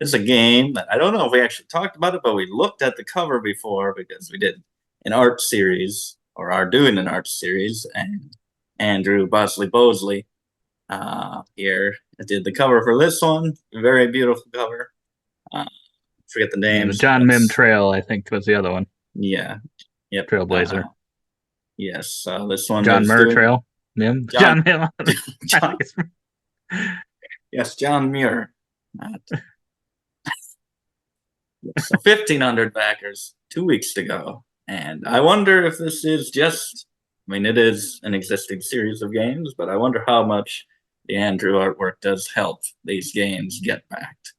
It's a game that I don't know if we actually talked about it, but we looked at the cover before because we did an art series, or are doing an art series, and Andrew Bosley here did the cover for this one. Very beautiful cover. Forget the Yeah, the names. John Mim Trail, I think, was the other one. Yeah. Yep. Trailblazer. Yes. This one John is Muir doing Trail. Mim. John. John Mim. John. Yes, John Muir. So 1,500 backers 2 weeks to go. And I wonder if this is just, I mean, it is an existing series of games, but I wonder how much the Andrew artwork does help these games get backed.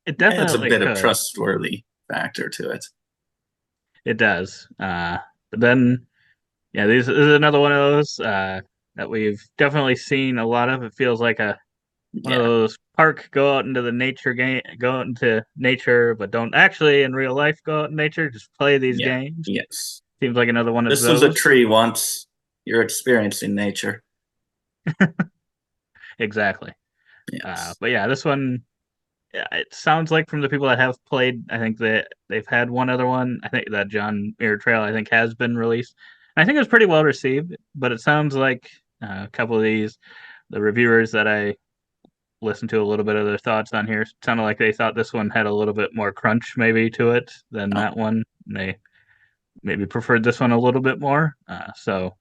It It adds a definitely bit could. of trustworthy factor to it. It does. But then, yeah, this is another one of those that we've definitely seen a lot of. It feels like one of those park, go out into the nature game, go out into nature, but don't actually in real life go out in nature. Just play these games. Yes. Seems like another one of This those. was a tree once. You're experiencing nature. Exactly. Yes. But yeah, this one, yeah, it sounds like from the people that have played, I think that they've had one other one. I think that John Muir Trail, I think, has been released. I think it was pretty well received, but it sounds like a couple of the reviewers that I listened to a little bit of their thoughts on here, sounded like they thought this one had a little bit more crunch maybe to it than that one. And they maybe preferred this one a little bit more. So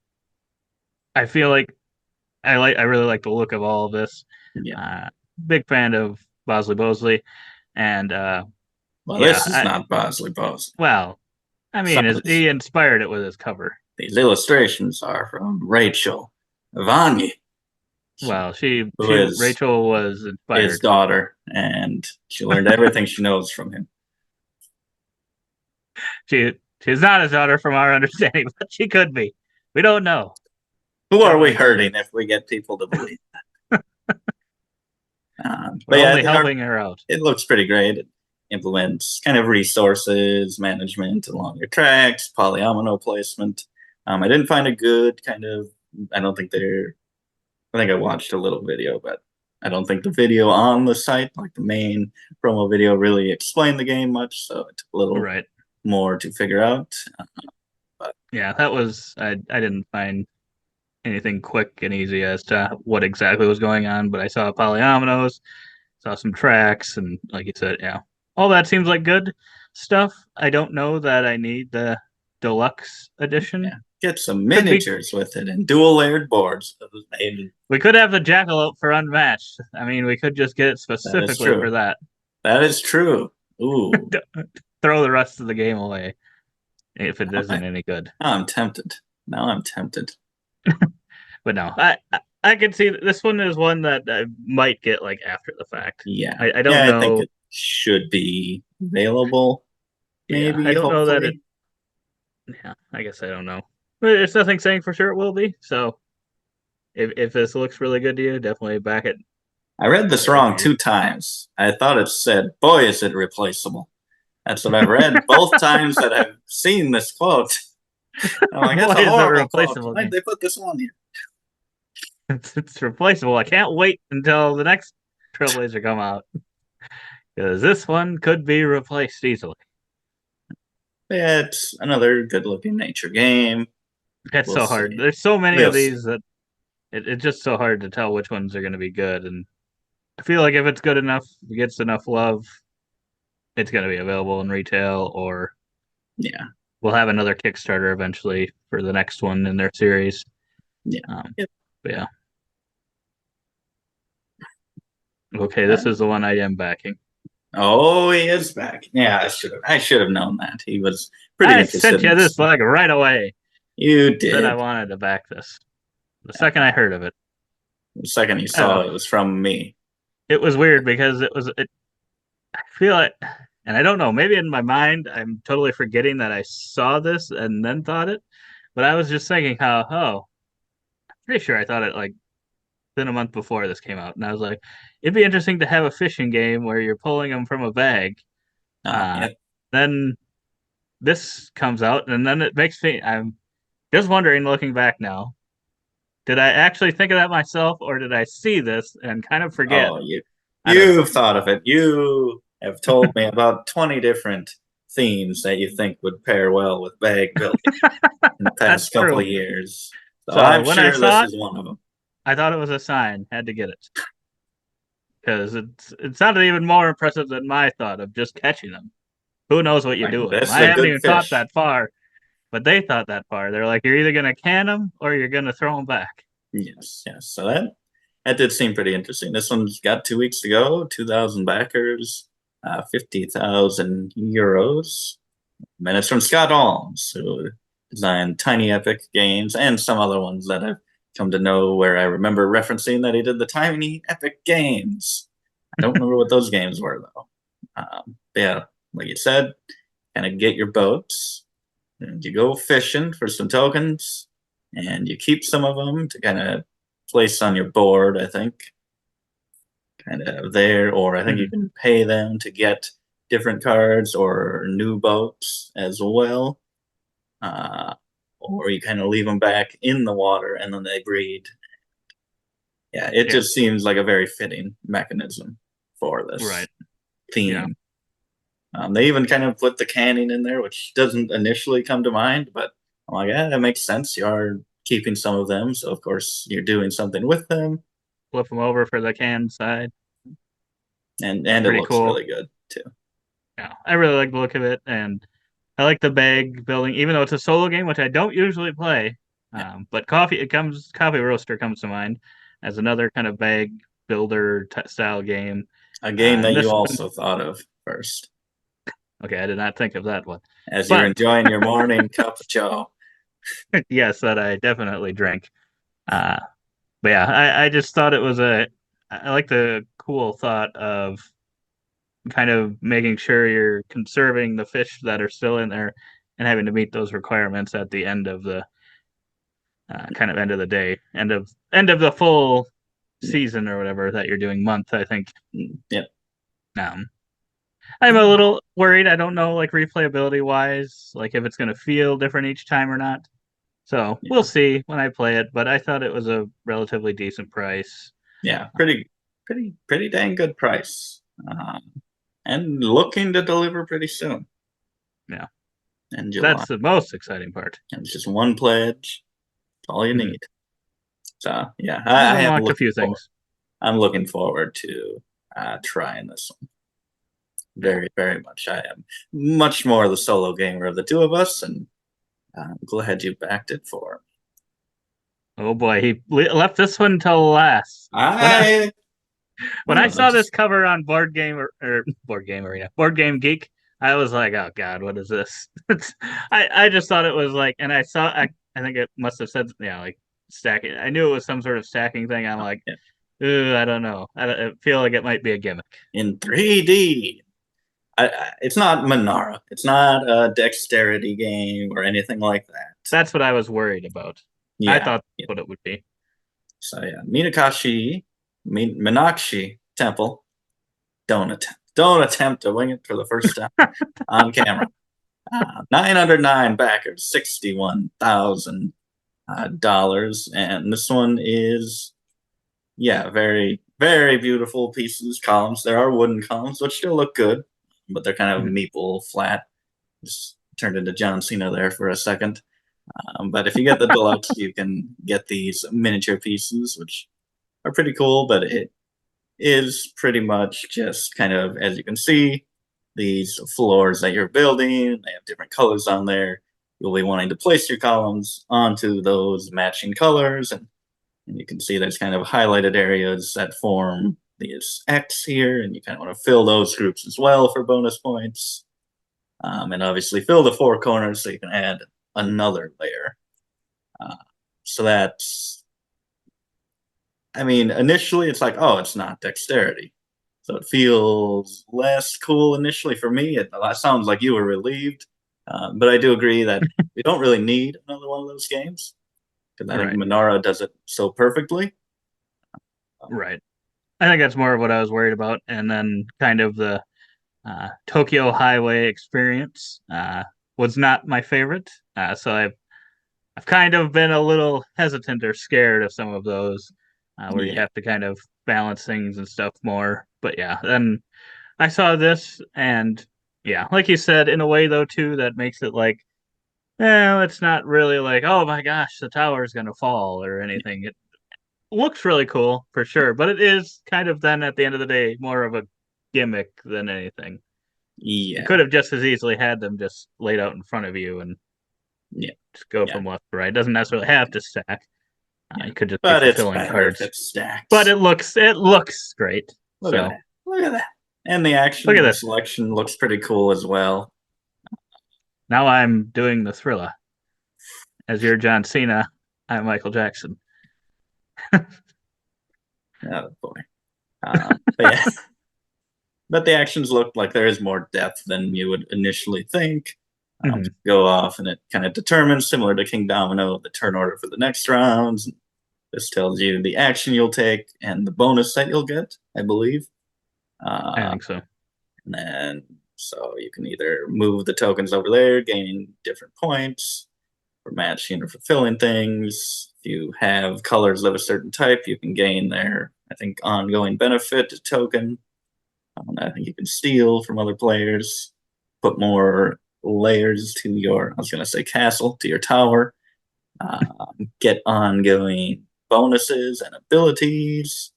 I feel like I really like the look of all of this. Yeah. Big fan of Bosley, and Well, Yeah, this is not Bosley Bosley. well, I mean, he inspired it with his cover. These illustrations are from Rachel Vanya. Well, who is Rachel was his inspired. daughter, and she learned everything she knows from him. She's not his daughter from our understanding, but she could be. We don't know. Who are we hurting if we get people to believe that? We're only helping her out. It looks pretty great. It implements kind of resources management along your tracks, polyomino placement. I didn't find a good kind of. I don't think they're. I think I watched a little video, but I don't think the video on the site, like the main promo video, really explained the game much. So it took a little more to figure out. But yeah, that was I didn't find anything quick and easy as to what exactly was going on, but I saw polyominoes, saw some tracks, and like you said, yeah, all that seems like good stuff. I don't know that I need the deluxe edition. Yeah. Get some miniatures with it and dual layered boards. We could have the jackalope for unmatched. I mean, we could just get it specifically for that. That is true. Ooh. Throw the rest of the game away if it isn't any good. I'm tempted. Now I'm tempted. But no, I can see this one is one that I might get like after the fact. Yeah, I don't know. I think it should be available. Maybe. Yeah, I don't know that it. Yeah, I guess I don't know. But it's nothing saying for sure it will be. So if this looks really good to you, definitely back it. I read this wrong 2 times. I thought it said, "Boy, is it replaceable." That's what I've read both times that I've seen this quote. I'm like, that's a horrible quote. Why'd they put this on here? It's replaceable. I can't wait until the next Trailblazer come out, because this one could be replaced easily. It's another good-looking nature game. It's so hard. There's so many of these that it's just so hard to tell which ones are going to be good. And I feel like if it's good enough, it gets enough love, it's going to be available in retail, or we'll have another Kickstarter eventually for the next one in their series. Yeah. But yeah. Okay, this is the one I am backing. Oh, he is back. Yeah, I should have known that. He was pretty interested. I sent you this like right away. You did. That I wanted to back this. The second I heard of it. The second you saw it was from me. It was weird because I feel like, and I don't know, maybe in my mind I'm totally forgetting that I saw this and then thought it, but I was just thinking how, I'm pretty sure I thought it like then a month before this came out, and I was like, it'd be interesting to have a fishing game where you're pulling them from a bag. Then this comes out, and then it makes me, I'm just wondering, looking back now, did I actually think of that myself, or did I see this and kind of forget? Oh, you've thought of it. You have told me about 20 different themes that you think would pair well with bag building in the past couple of years. So I'm sure this is one of them. I thought it was a sign. Had to get it. Because it sounded even more impressive than my thought of just catching them. Who knows what you do with them? I haven't even thought that far, but they thought that far. They're like, you're either going to can them or you're going to throw them back. Yes. So that did seem pretty interesting. This one's got 2 weeks to go, 2,000 backers, 50,000 euros. And it's from Scott Alms, who designed Tiny Epic games and some other ones that I've come to know, where I remember referencing that he did the Tiny Epic games. I don't remember what those games were, though. Yeah, like you said, kind of get your boats, and you go fishing for some tokens, and you keep some of them to kind of place on your board, I think. Kind of there, or I think you can pay them to get different cards or new boats as well. Or you kind of leave them back in the water and then they breed. Yeah, it just seems like a very fitting mechanism for this theme. Yeah. They even kind of put the canning in there, which doesn't initially come to mind, but I'm like, yeah, that makes sense. You are keeping some of them, so of course you're doing something with them. Flip them over for the can side. And it looks really good, too. Yeah, I really like the look of it, and I like the bag building, even though it's a solo game, which I don't usually play. But Coffee Roaster comes to mind as another kind of bag builder style game. A game that you also thought of first. Okay, I did not think of that one. As you're But enjoying your morning cup of joe. yes, that I definitely drank. Uh, but yeah, I just thought it was I like the cool thought of kind of making sure you're conserving the fish that are still in there and having to meet those requirements at the end of the kind of end of the day, end of the full season or whatever that you're doing month. I think. Yep. Um, I'm a little worried. I don't know, like replayability wise, like if it's going to feel different each time or not. So Yeah. we'll see when I play it. But I thought it was a relatively decent price. Yeah, pretty dang good price. And looking to deliver pretty soon Yeah, in July. that's the most exciting part. And it's just one pledge. That's all you Mhm. need. So yeah, I've I have unlocked a few things. I'm looking forward to trying this one. Very, very much. I am much more the solo gamer of the two of us, and I'm glad you backed it for Oh boy, he left this one till last. I When well, I saw this just cover on Board Game or Board Game Arena, Board Game Geek, I was like, oh god, what is this? I just thought it was like, and I think it must have said yeah like stacking. I knew it was some sort of stacking thing. I'm like, yeah, ooh, I don't know. I feel like it might be a gimmick. in 3D. It's not Monara. It's not a dexterity game or anything like that. That's what I was worried about. I Yeah. thought Yeah. what it would be. So yeah, Meenakshi Temple. Don't attempt to wing it for the first time on camera. 909 backers, $61,000, and this one is yeah, very very beautiful pieces. Columns. There are wooden columns which still look good, but they're kind of Mhm. maple flat. Just turned into John Cena there for a second. But if you get the deluxe, you can get these miniature pieces, which are pretty cool. But it is pretty much just kind of, as you can see, these floors that you're building. They have different colors on there. You'll be wanting to place your columns onto those matching colors. And you can see there's kind of highlighted areas that form these X here. And you kind of want to fill those groups as well for bonus points. And obviously fill the four corners so you can add another layer. So that's, I mean, initially it's like, oh, it's not dexterity. So it feels less cool initially for me. That sounds like you were relieved. But I do agree that we don't really need another one of those games because I think Right, Monara does it so perfectly. right. I think that's more of what I was worried about, and then kind of the Tokyo Highway experience was not my favorite. So I've kind of been a little hesitant or scared of some of those where you Yeah. have to kind of balance things and stuff more. But yeah, then I saw this and yeah, like you said, in a way though too, that makes it like, it's not really like, oh my gosh, the tower is gonna fall or anything. It looks really cool for sure, but it is kind of then at the end of the day more of a gimmick than anything. You Yeah. could have just as easily had them just laid out in front of you and Yeah. just go Yeah. from left to right. It doesn't necessarily have to stack. Yeah. You could just be But it's fulfilling better if cards. it But stacks. it looks great. Look at So that. Look at that. And the look at action this. selection looks pretty cool as well. Now I'm doing the thriller. As you're John Cena, I'm Michael Jackson. Oh boy. But yeah, but the actions look like there is more depth than you would initially think. Mhm. Go off, and it kind of determines, similar to King Domino, the turn order for the next rounds. This tells you the action you'll take and the bonus that you'll get, I believe. I Uh, think so. and then, so you can either move the tokens over there, gaining different points for matching or fulfilling things. If you have colors of a certain type, you can gain their, I think, ongoing benefit token. I think you can steal from other players, put more layers to your, I was going to say castle, to your tower, get ongoing bonuses and abilities,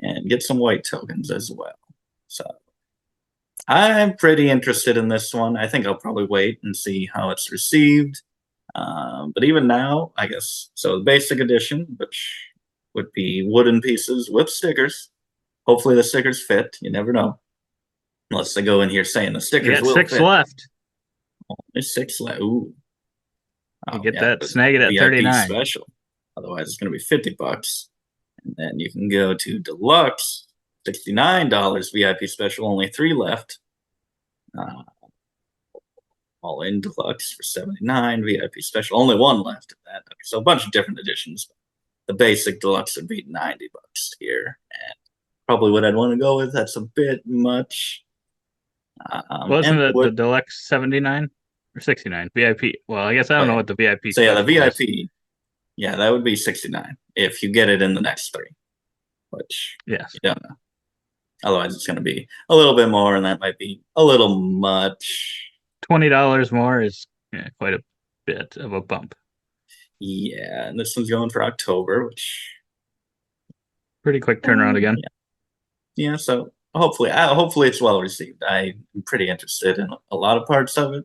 and get some white tokens as well. So I'm pretty interested in this one. I think I'll probably wait and see how it's received. But even now, I guess, so the basic edition, which would be wooden pieces with stickers. Hopefully the stickers fit. You never know. Unless they go in here saying the You stickers got will 6 fit. left. There's 6 left. Ooh. You Oh, get yeah, that there's snag it at VIP 39. special. Otherwise, it's going to be $50. And then you can go to deluxe, $69 VIP special, only 3 left. Uh, all in deluxe for 79, VIP special, only 1 left of that. Okay, so a bunch of different editions. The basic deluxe would be $90 here, and probably what I'd want to go with. That's a bit much. Wasn't And it the would deluxe 79 or 69 VIP? Well, I guess I oh, don't know yeah. what the VIP So yeah, the special is. VIP, yeah, that would be 69 if you get it in the next 3, which Yes, you don't know. Otherwise, it's going to be a little bit more, and that might be a little much. $20 more is quite a bit of a bump. Yeah, and this one's going for October, which Pretty quick turnaround again. Yeah, so hopefully it's well received. I'm pretty interested in a lot of parts of it.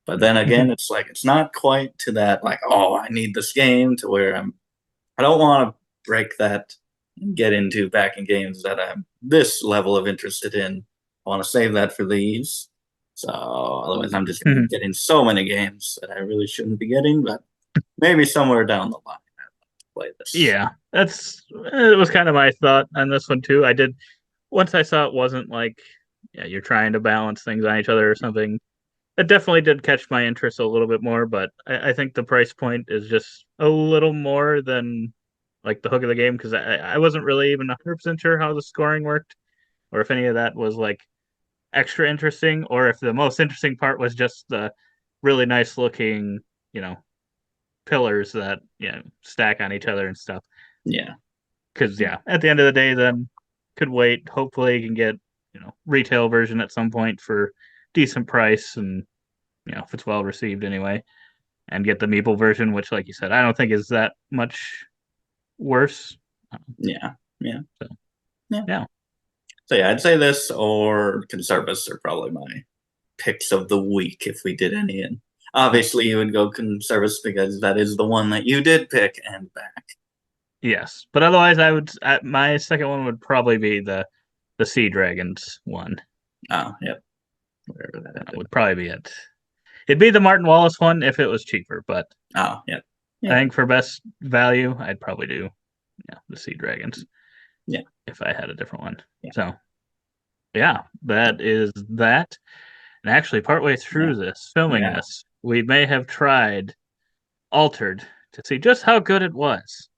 But then again, it's like it's not quite to that like, oh, I need this game to where I don't want to break that and get into backing games that I'm this level of interested in. I want to save that for these. So otherwise I'm just gonna be getting so many games that I really shouldn't be getting, but maybe somewhere down the line I'd like to play this. Yeah, it was kind of my thought on this one too. I did once I saw it wasn't like you're trying to balance things on each other or something. It definitely did catch my interest a little bit more, but I think the price point is just a little more than like the hook of the game because I wasn't really even 100% sure how the scoring worked or if any of that was like extra interesting or if the most interesting part was just the really nice looking, you know, pillars that, stack on each other and stuff. Yeah. Because, at the end of the day, then could wait. Hopefully, you can get, retail version at some point for decent price and, if it's well received anyway, and get the Meeple version, which, like you said, I don't think is that much worse. Yeah. Yeah. So, yeah. yeah. So yeah, I'd say this or Conservas are probably my picks of the week if we did any. And obviously, you would go Conservas because that is the one that you did pick and back. Yes, but otherwise, my second one would probably be the Sea Dragons one. Oh, yep. Wherever that would probably be it. It'd be the Martin Wallace one if it was cheaper, but oh, yep. I think for best value, I'd probably do the Sea Dragons. Yeah. If I had a different one. Yeah. So that is that. And actually partway through this, filming this, we may have tried Altered to see just how good it was.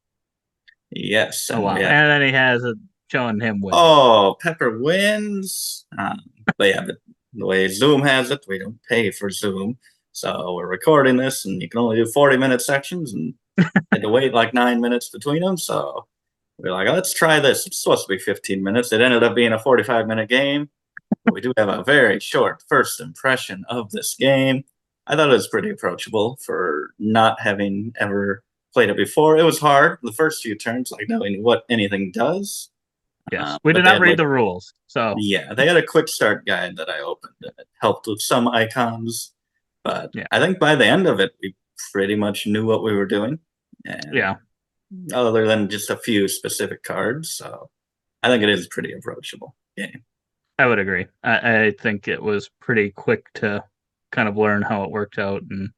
Yes. Oh wow. And then he has it showing him win. Oh, Pepper wins. But yeah, but the way Zoom has it, we don't pay for Zoom. So we're recording this and you can only do 40-minute sections and had to wait like 9 minutes between them. So we're like, let's try this. It's supposed to be 15 minutes. It ended up being a 45-minute game. We do have a very short first impression of this game. I thought it was pretty approachable for not having ever played it before. It was hard the first few turns, like knowing what anything does. Yes, we did not read the rules. So yeah, they had a quick start guide that I opened. It helped with some icons, but I think by the end of it, we pretty much knew what we were doing. And other than just a few specific cards, so I think it is a pretty approachable game. I would agree. I think it was pretty quick to kind of learn how it worked out, and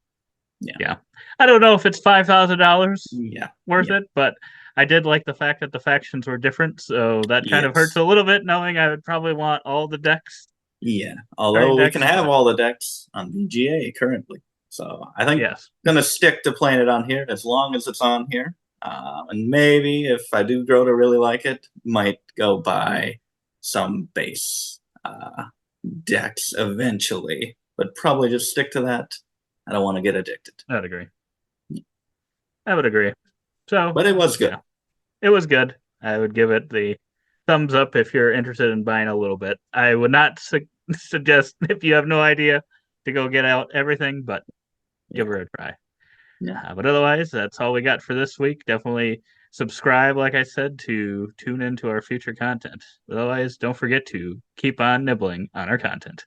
I don't know if it's $5,000 worth it, but I did like the fact that the factions were different, so that kind of hurts a little bit, knowing I would probably want all the decks. Yeah, although we can have all the decks on VGA currently, so I think I'm gonna stick to playing it on here as long as it's on here, and maybe if I do grow to really like it, might go buy some base decks eventually, but probably just stick to that. I don't want to get addicted. I would agree. I would agree. So, but it was good. It was good. I would give it the thumbs up if you're interested in buying a little bit. I would not suggest if you have no idea to go get out everything, but give her a try. But otherwise, that's all we got for this week. Definitely subscribe, like I said, to tune into our future content. Otherwise, don't forget to keep on nibbling on our content.